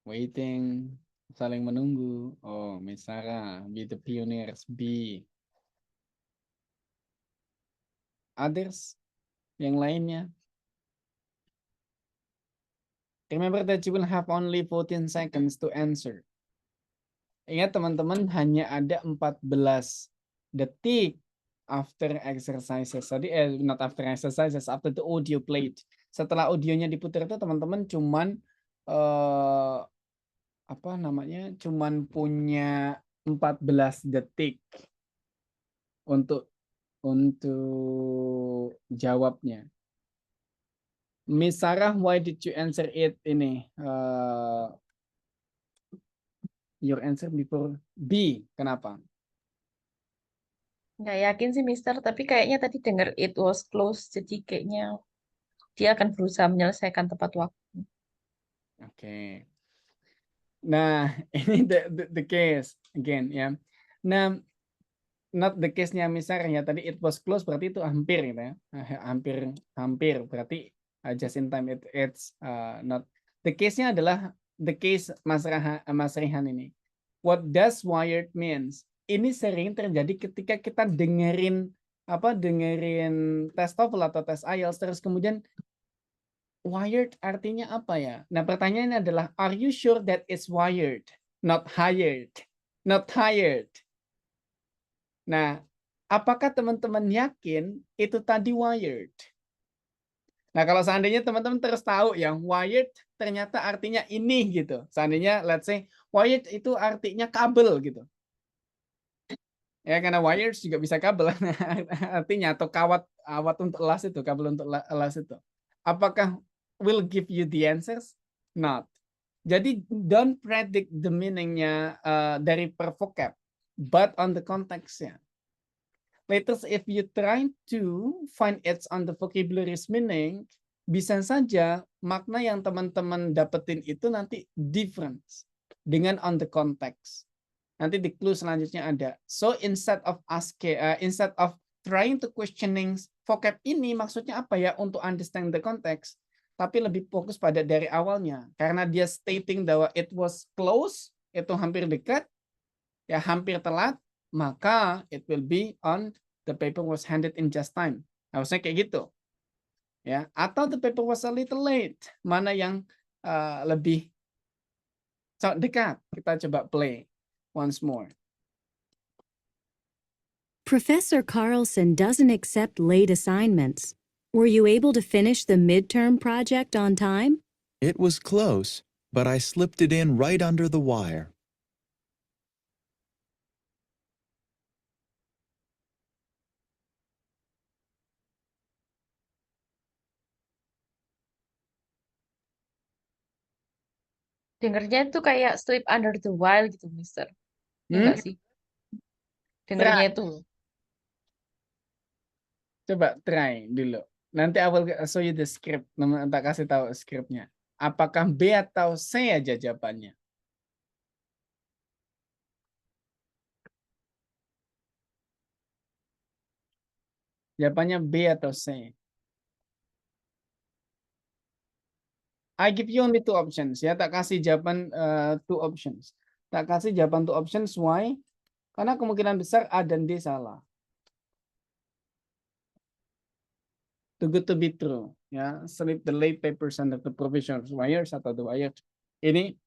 Waiting, saling menunggu. Oh, Miss Sarah, be the pioneers, be. Others, yang lainnya. Remember that you will have only 14 seconds to answer. Ingat teman-teman hanya ada 14 detik after exercises. Tadi not after exercises, after the audio played. Setelah audionya diputar itu teman-teman cuman cuman punya 14 detik untuk jawabnya. Miss Sarah, why did you answer it ini? Your answer before B. Kenapa? Nggak yakin sih, Mister. Tapi kayaknya tadi dengar it was close. Jadi kayaknya dia akan berusaha menyelesaikan tepat waktu. Oke. Nah, ini the case again ya. Nah, not the case-nya misalnya tadi it was close berarti itu hampir gitu ya. Hampir berarti just in time it's not. The case-nya adalah the case Mas Rihan ini. What does wired means? Ini sering terjadi ketika kita dengerin tes TOEFL atau tes IELTS terus kemudian wired artinya apa ya? Nah, pertanyaannya adalah, are you sure that it's wired, not hired, not hired? Nah, apakah teman-teman yakin itu tadi wired? Nah, kalau seandainya teman-teman terus tahu ya, wired ternyata artinya ini gitu. Seandainya, let's say, wired itu artinya kabel gitu. Ya, karena wires juga bisa kabel artinya, atau kawat untuk elas itu, kabel untuk elas itu. Apakah will give you the answers? Not. Jadi don't predict the meaningnya dari per vocab, but on the context-nya. Later, if you try to find it on the vocabulary's meaning, bisa saja makna yang teman-teman dapetin itu nanti different dengan on the context. Nanti di clue selanjutnya ada. So instead of trying to questioning vocab ini maksudnya apa ya untuk understand the context, tapi lebih fokus pada dari awalnya. Karena dia stating bahwa it was close, itu hampir dekat, ya hampir telat, maka it will be on the paper was handed in just time. Harusnya kayak gitu. Ya, atau the paper was a little late. Mana yang lebih dekat? Kita coba play once more. Professor Carlson doesn't accept late assignments. Were you able to finish the midterm project on time? It was close, but I slipped it in right under the wire. Dengarnya itu kayak slip under the wire gitu, Mister. Ya nggak sih? dengernya Try. itu. Coba try dulu. Nanti I will show you the script. Tak kasih tahu scriptnya. Apakah B atau C aja jawabannya? Jawabannya B atau C. I give you only two options ya. Tak kasih jawaban two options. Tak kasih jawaban two options. Why? Karena kemungkinan besar A dan D salah. Too good to be true. Ya, slip the late papers under the provision of wires atau the wires. Ini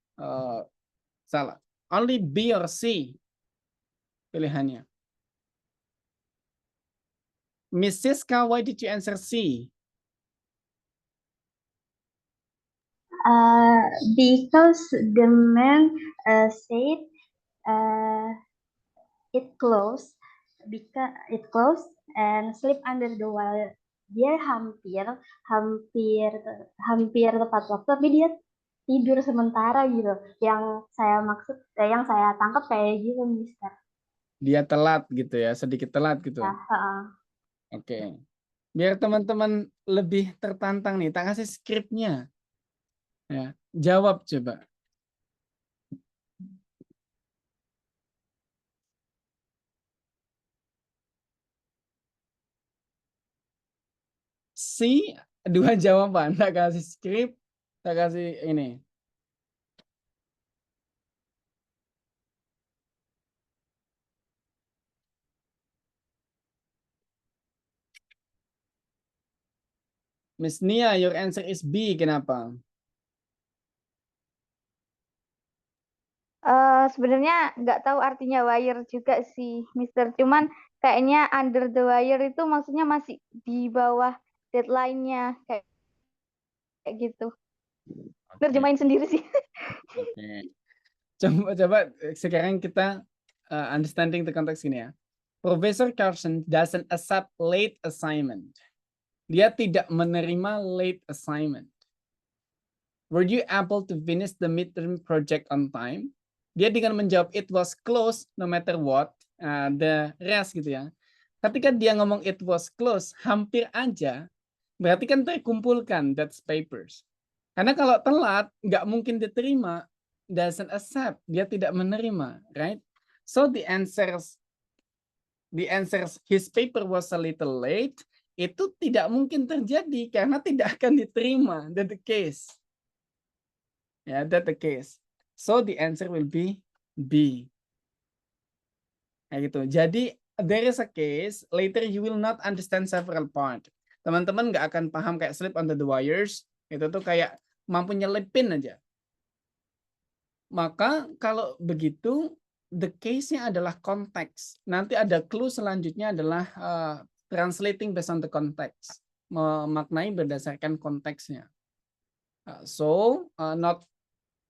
salah. Only B or C pilihannya. Miss Siska, why did you answer C? Because the man said it closed and sleep under the wire. Dia hampir tepat waktu, tapi dia tidur sementara gitu. Yang saya tangkap kayak gitu, Mister. Dia telat gitu ya, sedikit telat gitu. Ya, Oke. Biar teman-teman lebih tertantang nih, tak kasih skripnya. Ya, jawab coba. C, dua jawaban, tak kasih skrip, tak kasih ini. Miss Nia, your answer is B. Kenapa? Sebenarnya nggak tahu artinya wire juga sih, Mister. Cuman kayaknya under the wire itu maksudnya masih di bawah deadline-nya kayak gitu. Terjemahin sendiri sih. Oke. Coba sekarang kita understanding the context ini ya. Professor Carson doesn't accept late assignment. Dia tidak menerima late assignment. Were you able to finish the midterm project on time? Dia dengan menjawab it was close no matter what, the rest gitu ya. Ketika dia ngomong it was close, hampir aja, berarti kan terkumpulkan that's papers. Karena kalau telat, nggak mungkin diterima, doesn't accept, dia tidak menerima, right? So the answers his paper was a little late, itu tidak mungkin terjadi karena tidak akan diterima, that's the case. Yeah, that's the case. So the answer will be B. Kayak gitu. Jadi there is a case, later you will not understand several part. Teman-teman nggak akan paham kayak slip under the wires, itu tuh kayak mampu nyelipin aja. Maka kalau begitu, the case-nya adalah konteks. Nanti ada clue selanjutnya adalah translating based on the context. Memaknai berdasarkan konteksnya.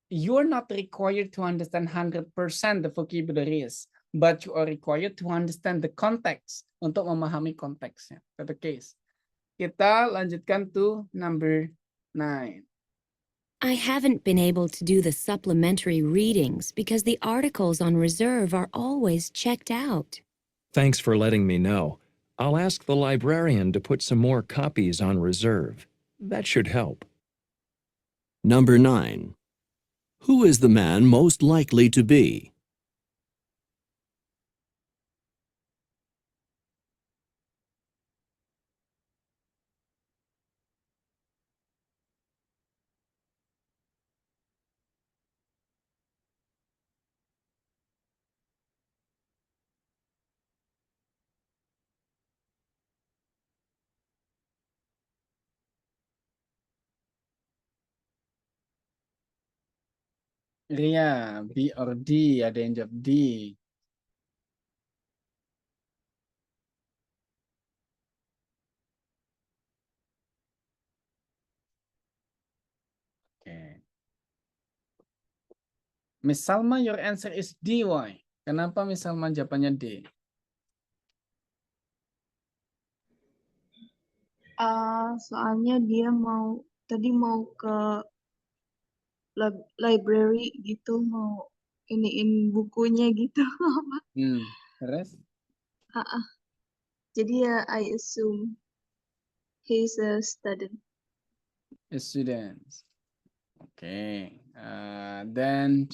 You're not required to understand 100% the vocabularies, but you are required to understand the context, untuk memahami konteksnya. That's the case. Kita lanjutkan to number 9. I haven't been able to do the supplementary readings because the articles on reserve are always checked out. Thanks for letting me know. I'll ask the librarian to put some more copies on reserve. That should help. Number 9. Who is the man most likely to be? Ria, B or D, ada yang jawab D. Okay. Miss Salma, your answer is D. Why? Kenapa Miss Salma jawabannya D? Soalnya dia tadi mau ke library gitu, mau iniin bukunya gitu. Terus? Jadi ya I assume he's a student. Students. Okay. Then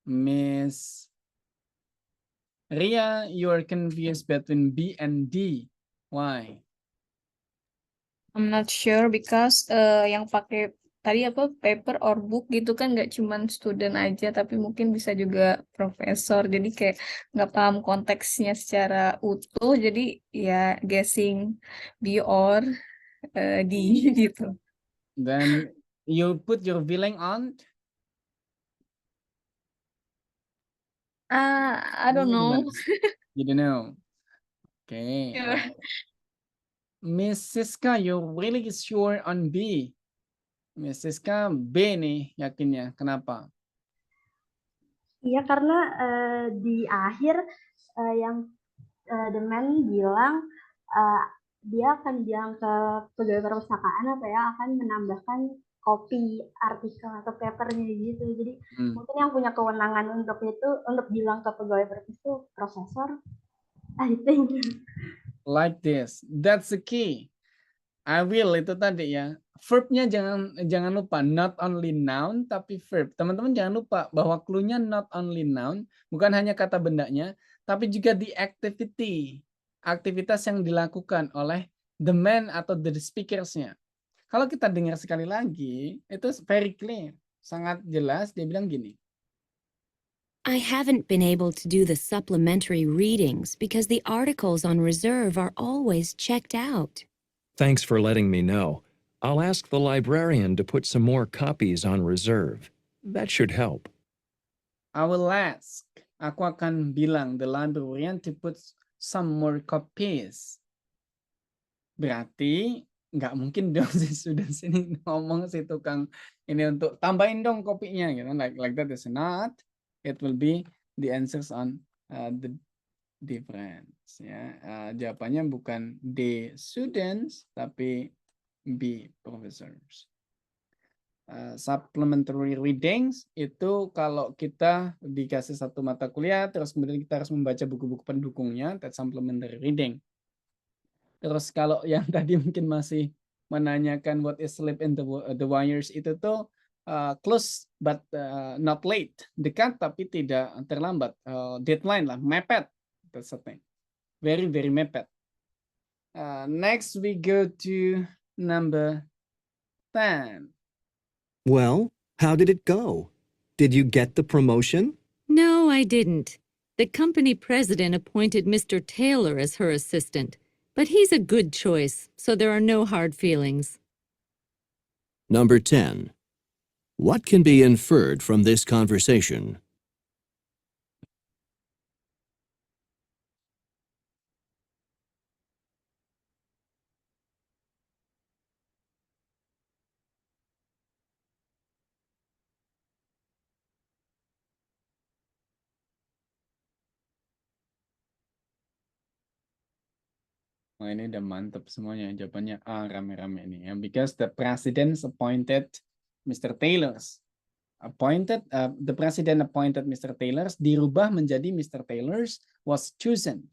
Miss Ria, you are confused between B and D. Why? I'm not sure because yang pakai tadi apa paper or book gitu kan nggak cuman student aja tapi mungkin bisa juga profesor. Jadi kayak nggak paham konteksnya secara utuh. Jadi ya guessing B or D gitu. Then you put your feeling on? I don't know. You don't know. Okay. Yeah. Miss Siska, you're really sure on B. Miss Siska, B nih yakinnya. Kenapa? Iya, karena di akhir yang the man bilang dia akan bilang ke pegawai perpustakaan apa ya akan menambahkan kopi artikel atau papernya gitu. Jadi mungkin yang punya kewenangan untuk itu untuk bilang ke pegawai perpus itu profesor. I think. Like this. That's the key. I will itu tadi ya. Verbnya jangan lupa not only noun tapi verb. Teman-teman jangan lupa bahwa clue-nya not only noun, bukan hanya kata bendanya, tapi juga the activity. Aktivitas yang dilakukan oleh the man atau the speakers-nya. Kalau kita dengar sekali lagi, itu very clear. Sangat jelas dia bilang gini. I haven't been able to do the supplementary readings because the articles on reserve are always checked out. Thanks for letting me know. I'll ask the librarian to put some more copies on reserve. That should help. I will ask. Aku akan bilang the librarian to put some more copies. Berarti nggak mungkin dong si students ini ngomong si tukang ini untuk tambahin dong kopinya gitu. Like that is not. It will be the answers on the difference. Ya, jawabannya bukan D students tapi B professors. Supplementary readings itu kalau kita dikasih satu mata kuliah terus kemudian kita harus membaca buku-buku pendukungnya, that's supplementary reading. Terus kalau yang tadi mungkin masih menanyakan what is slip in the wires itu tuh close but not late, dekat tapi tidak terlambat, deadline lah, mepet, that's the thing, very mepet. Next we go to number 10. Well, how did it go? Did you get the promotion? No, I didn't. The company president appointed Mr. Taylor as her assistant, but he's a good choice, so there are no hard feelings. Number 10. What can be inferred from this conversation? Oh, ini udah mantap semuanya. Jawabannya A, rame-rame ini. Ya, because the president appointed Mr. Taylor's. The president appointed Mr. Taylor's, dirubah menjadi Mr. Taylor's was chosen.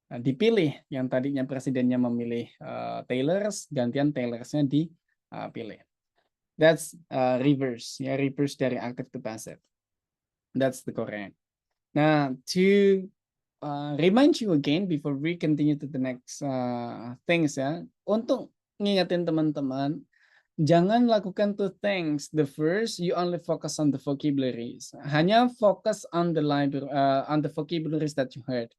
Dipilih, yang tadinya presidennya memilih Taylor's, gantian Taylor's-nya dipilih. That's reverse, ya, reverse dari active to passive. That's the correct. Nah, to remind you again before we continue to the next things ya, untuk ngingetin teman-teman, jangan lakukan two things. The first, you only focus on the vocabularies. Hanya fokus on the vocabularies that you heard.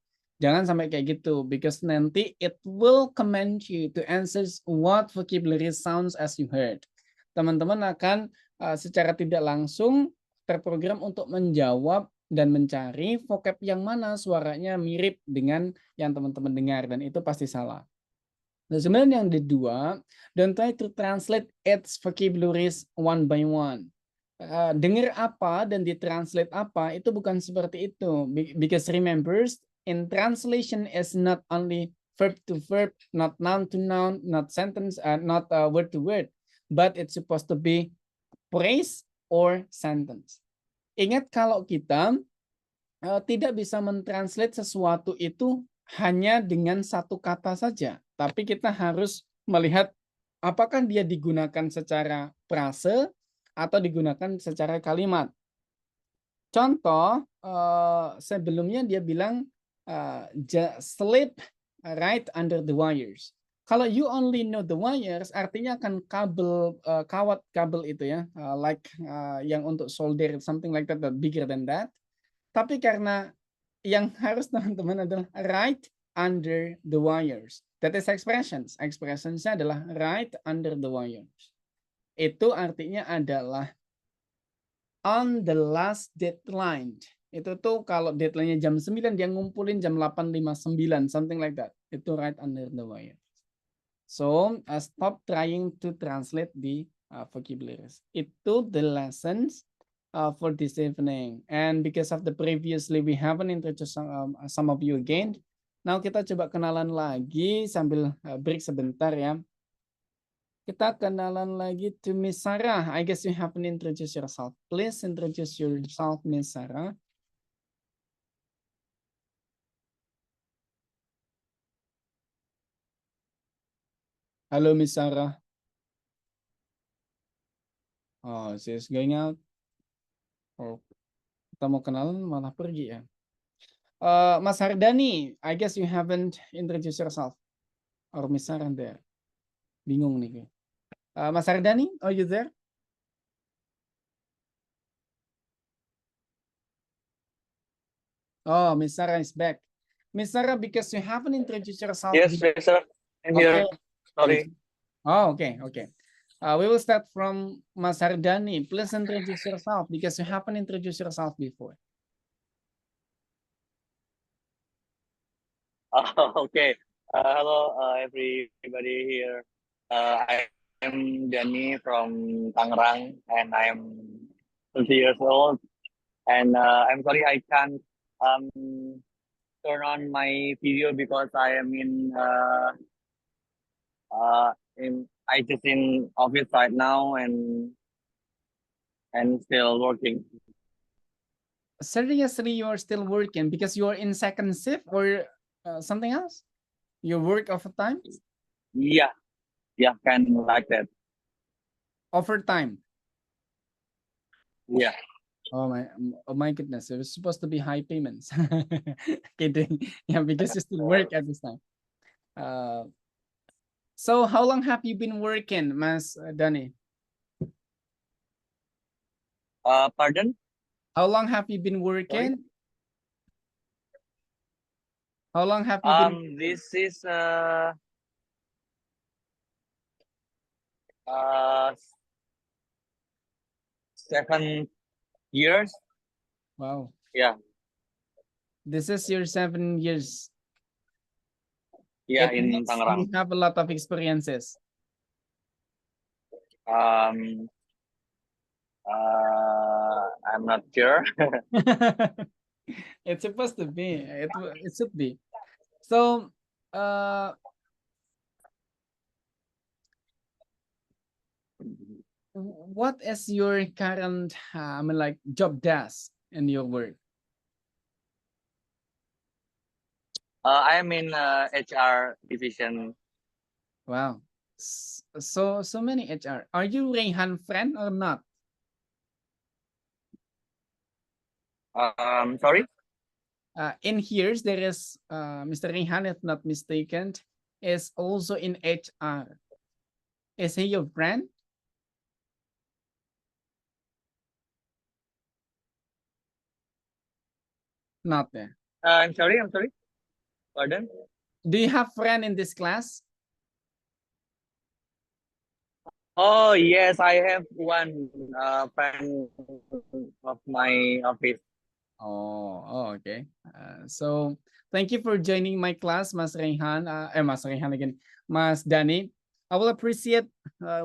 Jangan sampai kayak gitu, because nanti it will command you to answer what vocabulary sounds as you heard. Teman-teman akan secara tidak langsung terprogram untuk menjawab dan mencari vocab yang mana suaranya mirip dengan yang teman-teman dengar, dan itu pasti salah. Nah, sebenarnya yang kedua, don't try to translate its vocabularies one by one. Dengar apa dan ditranslate apa itu bukan seperti itu, because remember, in translation is not only verb to verb, not noun to noun, not sentence, not word to word, but it's supposed to be phrase or sentence. Ingat, kalau kita tidak bisa mentranslate sesuatu itu hanya dengan satu kata saja, tapi kita harus melihat apakah dia digunakan secara frase atau digunakan secara kalimat. Contoh, sebelumnya dia bilang sleep right under the wires. Kalau you only know the wires, artinya akan kabel, kawat kabel itu ya, yang untuk solder, something like that, but bigger than that. Tapi karena yang harus teman-teman adalah right under the wires. That is expressions. Expressionsnya adalah right under the wires. Itu artinya adalah on the last deadline. Itu tuh kalau deadline-nya jam 9, dia ngumpulin jam 8:59, something like that. Itu right under the wires. So, stop trying to translate the vocabularies. Itu the lessons for this evening. And because of the previously we haven't introduced some of you again. Now kita coba kenalan lagi sambil break sebentar ya. Kita kenalan lagi to Miss Sarah. I guess you haven't introduced yourself. Please introduce yourself, Miss Sarah. Halo, Miss Sarah. Oh, she's going out. Oh, kita mau kenalan malah pergi ya. Mas Hardani, I guess you haven't introduced yourself. Or Miss Sarah there. Bingung nih. Mas Hardani, are you there? Oh, Miss Sarah is back. Miss Sarah, because you haven't introduced yourself. Yes, sir. I'm here. Sorry. Oh, okay, okay. We will start from Mas Hardani. Please introduce yourself because you haven't introduced yourself before. Okay. Hello, everybody here. I am Dani from Tangerang, and I am 20 years old. And I'm sorry I can't turn on my video because I am I just in office right now and still working. Seriously, you are still working because you are in second shift or something else? You work overtime? Yeah, kind of like that. Overtime? Yeah. Oh my goodness! It was supposed to be high payments. Kidding. Yeah, because you still work at this time. So how long have you been working, Mas Dani? Pardon? How long have you been working? Sorry? How long have you been? This is 7 years. Wow. Yeah. This is your 7 years. Yeah, It in means Tangerang. you have a lot of experiences. I'm not sure. It's supposed to be. It should be. So, what is your current, like job desk in your work? I am in HR division. Wow. So many HR. Are you Rayhan friend or not? Sorry? In here, there is Mr. Rayhan, if not mistaken, is also in HR. Is he your friend? Not there. I'm sorry. Pardon? Do you have friend in this class? Oh, yes, I have one friend of my office. Oh, okay. So thank you for joining my class, Mas Rayhan. Mas Rayhan again, Mas Dani. I will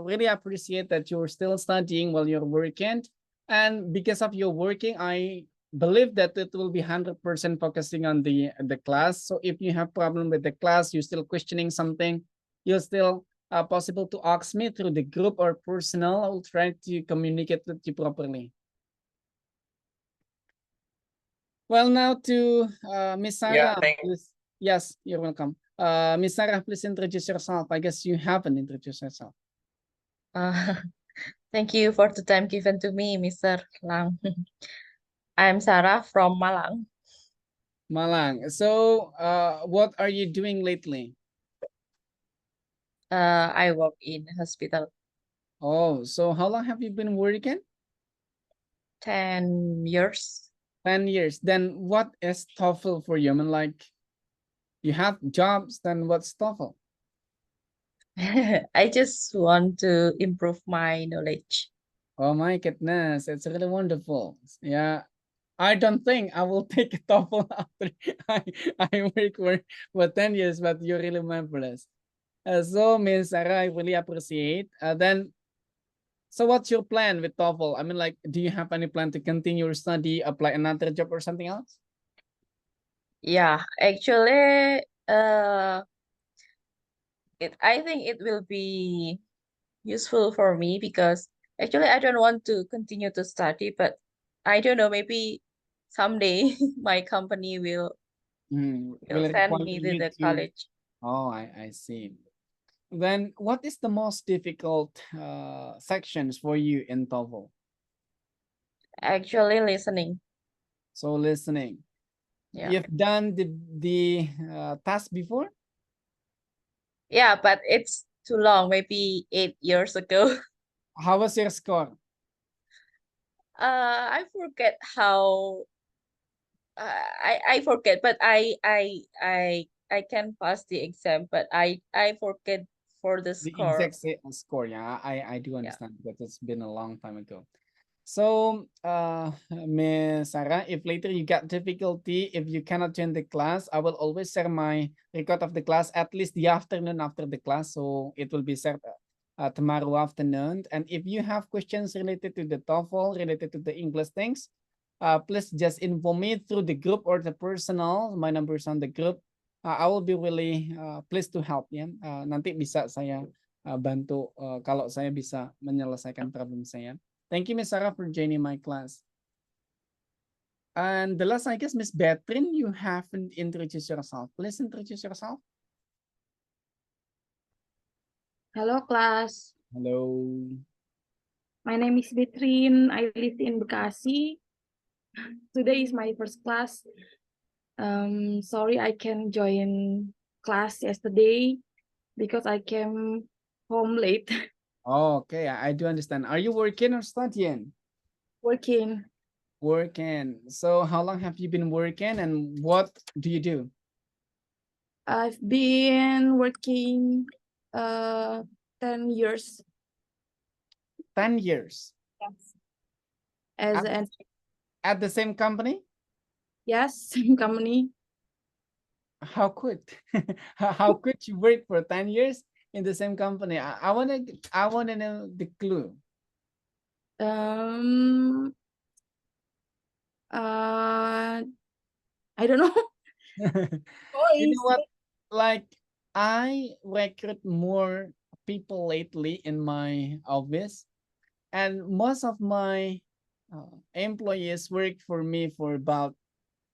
really appreciate that you're still studying while you're working. And because of your working, I believe that it will be 100% focusing on the class. So if you have problem with the class, you're still questioning something, you're still possible to ask me through the group or personal. I will try to communicate with you properly. Well, now to Miss Sarah. Yeah, Yes, you're welcome. Miss Sarah, please introduce yourself. I guess you haven't introduced yourself. Thank you for the time given to me, Mr. Lang. I'm Sarah from Malang. Malang. So, what are you doing lately? I work in hospital. Oh, so how long have you been working? 10 years. 10 years. Then what is TOEFL for you? I mean, like, you have jobs, then what's TOEFL? I just want to improve my knowledge. Oh my goodness, it's really wonderful. Yeah, I don't think I will take a TOEFL after I work for 10 years, but you're really marvelous. So, Miss Sarah, I really appreciate. So what's your plan with TOEFL? I mean, like, do you have any plan to continue your study, apply another job or something else? Yeah, actually, I think it will be useful for me because actually I don't want to continue to study, but I don't know, maybe someday my company will Will send require me to you the to. college. Oh, I see. Then what is the most difficult sections for you in TOEFL? Actually, listening. So listening. Yeah. You've done the task before? Yeah, but it's too long, maybe 8 years ago. How was your score? I forget how I forget, but I can pass the exam, but I forget for the The score. exact score, yeah, I do Yeah. understand because it's been a long time ago. So, Miss Sarah, if later you get difficulty, if you cannot join the class, I will always share my record of the class at least the afternoon after the class. So it will be shared tomorrow afternoon. And if you have questions related to the TOEFL, related to the English things, please just inform me through the group or the personal. My number is on the group. I will be really pleased to help ya. Nanti bisa saya bantu kalau saya bisa menyelesaikan problem saya. Thank you, Miss Sarah, for joining my class. And the last, I guess, Miss Betrin, you haven't introduced yourself. Please introduce yourself. Hello, class. Hello. My name is Betrin. I live in Bekasi. Today is my first class. Sorry, I can join class yesterday because I came home late. Oh, okay, I do understand. Are you working or studying? Working. Working. So how long have you been working and what do you do? I've been working 10 years. 10 years. Yes. As an At the same company? yes, same company. How could how could you work for 10 years in the same company? I wanna know the clue. I don't know. You know what? Like I recruit more people lately in my office, and most of my employees work for me for about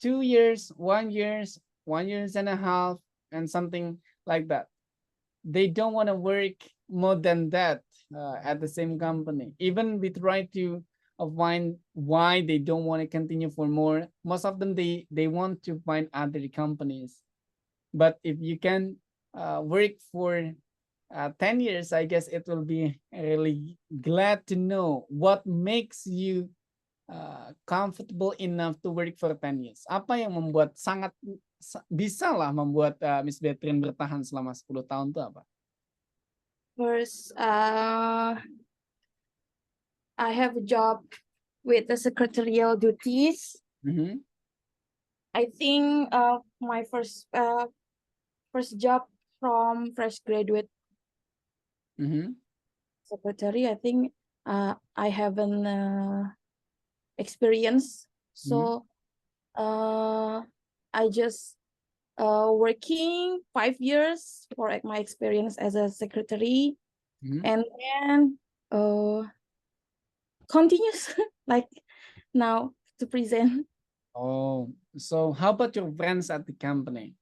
2 years, 1 years, 1 years and a half, and something like that. They don't want to work more than that at the same company. Even we try to find why they don't want to continue for more. Most of them they want to find other companies. But if you can work for 10 years, I guess it will be really glad to know what makes you comfortable enough to work for 10 years. Apa yang membuat bisa lah membuat Miss Betrin bertahan selama 10 tahun itu apa? First, I have a job with the secretarial duties. I think my first job from fresh graduate secretary. I think I haven't experience, so I just working 5 years for my experience as a secretary, and then continues like now to present. Oh, so how about your friends at the company?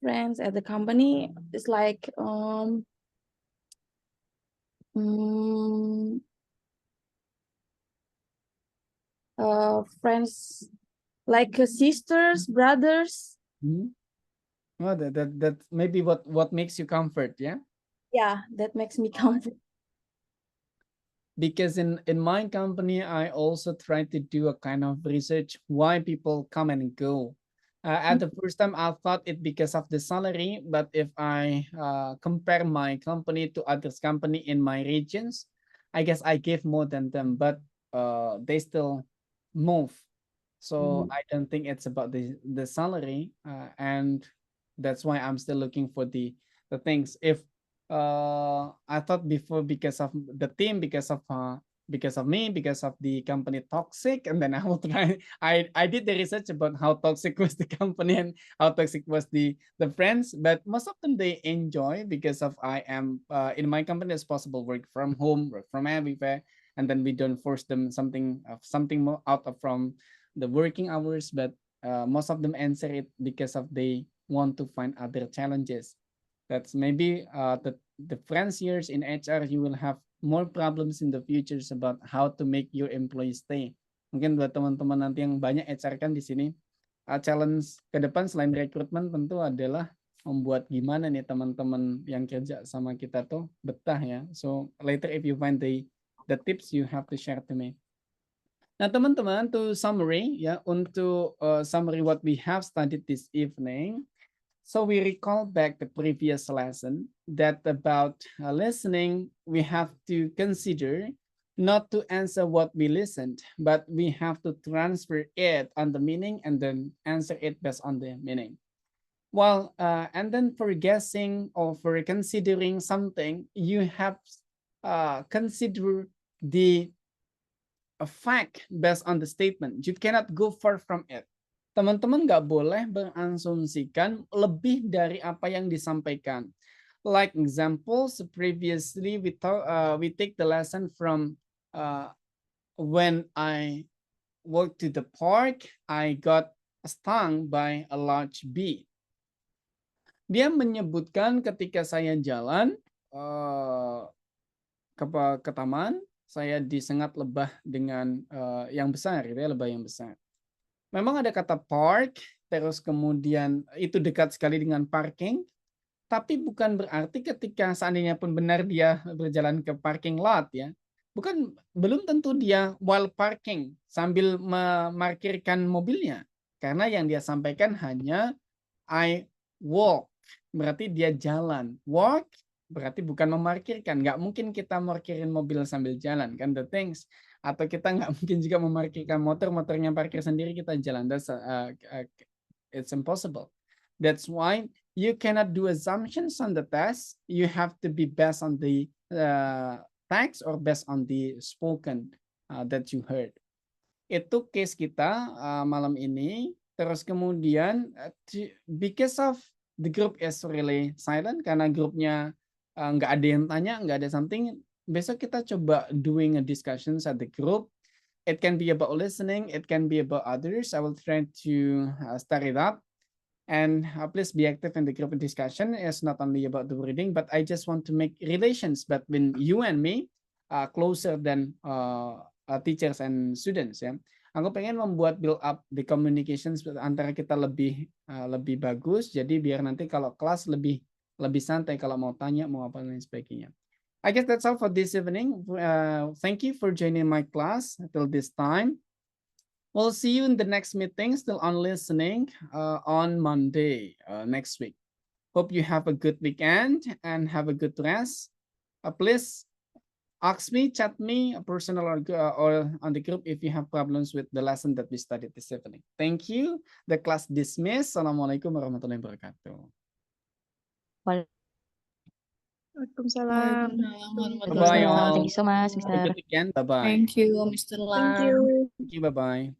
friends at the company is like friends like sisters, brothers. Oh, that maybe what makes you comfort, yeah? Yeah, that makes me comfort. Because in my company, I also try to do a kind of research why people come and go. At the first time, I thought it because of the salary, but if I compare my company to others company in my regions, I guess I give more than them, but they still move. So I don't think it's about the salary, and that's why I'm still looking for the things. If I thought before because of the team, because of me, because of the company toxic, and then I will try. I did the research about how toxic was the company and how toxic was the friends, but most of them they enjoy because of I am in my company it's possible work from home, work from everywhere, and then we don't force them something more out of from the working hours, but most of them answer it because of they want to find other challenges. That's maybe the friends years in HR, you will have more problems in the futures about how to make your employees stay. Mungkin buat teman-teman nanti yang banyak HR kan di sini, challenge ke depan selain rekrutmen tentu adalah membuat gimana nih teman-teman yang kerja sama kita tuh betah ya. So later if you find the tips you have to share to me. Nah teman-teman, to summary ya, untuk summary what we have studied this evening. So we recall back the previous lesson that about listening, we have to consider not to answer what we listened, but we have to transfer it on the meaning and then answer it based on the meaning. Well, and then for guessing or for considering something, you have consider the a fact based on the statement. You cannot go far from it. Teman-teman nggak boleh berasumsikan lebih dari apa yang disampaikan. Like examples, previously we take the lesson from when I walked to the park, I got stung by a large bee. Dia menyebutkan ketika saya jalan ke taman, saya disengat lebah dengan yang besar, gitu ya, lebah yang besar. Memang ada kata park, terus kemudian itu dekat sekali dengan parking, tapi bukan berarti ketika seandainya pun benar dia berjalan ke parking lot ya, belum tentu dia while parking sambil memarkirkan mobilnya, karena yang dia sampaikan hanya I walk, berarti dia jalan. Walk berarti bukan memarkirkan. Nggak mungkin kita markirin mobil sambil jalan kan, the things. Atau kita nggak mungkin juga memarkirkan motornya parkir sendiri kita jalan. That's it's impossible. That's why you cannot do assumptions on the test. You have to be based on the text or based on the spoken that you heard. Itu case kita malam ini. Terus kemudian because of the group is really silent, karena grupnya nggak ada yang tanya, nggak ada something, besok kita coba doing a discussions at the group. It can be about listening, it can be about others. I will try to start it up. And please be active in the group discussion. It's not only about the reading, but I just want to make relations between you and me closer than teachers and students ya. Aku pengen membuat build up the communications antara kita lebih bagus. Jadi biar nanti kalau kelas lebih santai kalau mau tanya, mau apa dan sebagainya. I guess that's all for this evening. Thank you for joining my class until this time. We'll see you in the next meeting, still on listening, on Monday next week. Hope you have a good weekend and have a good rest. Please ask me, chat me, personal or on the group if you have problems with the lesson that we studied this evening. Thank you. The class dismissed. Assalamualaikum warahmatullahi wabarakatuh. Waalaikumsalam. Bye-bye all. Thank you so much, Mr. Have a good weekend. Bye-bye. Thank you, Mr. Lam. Thank you. Thank you. Bye-bye.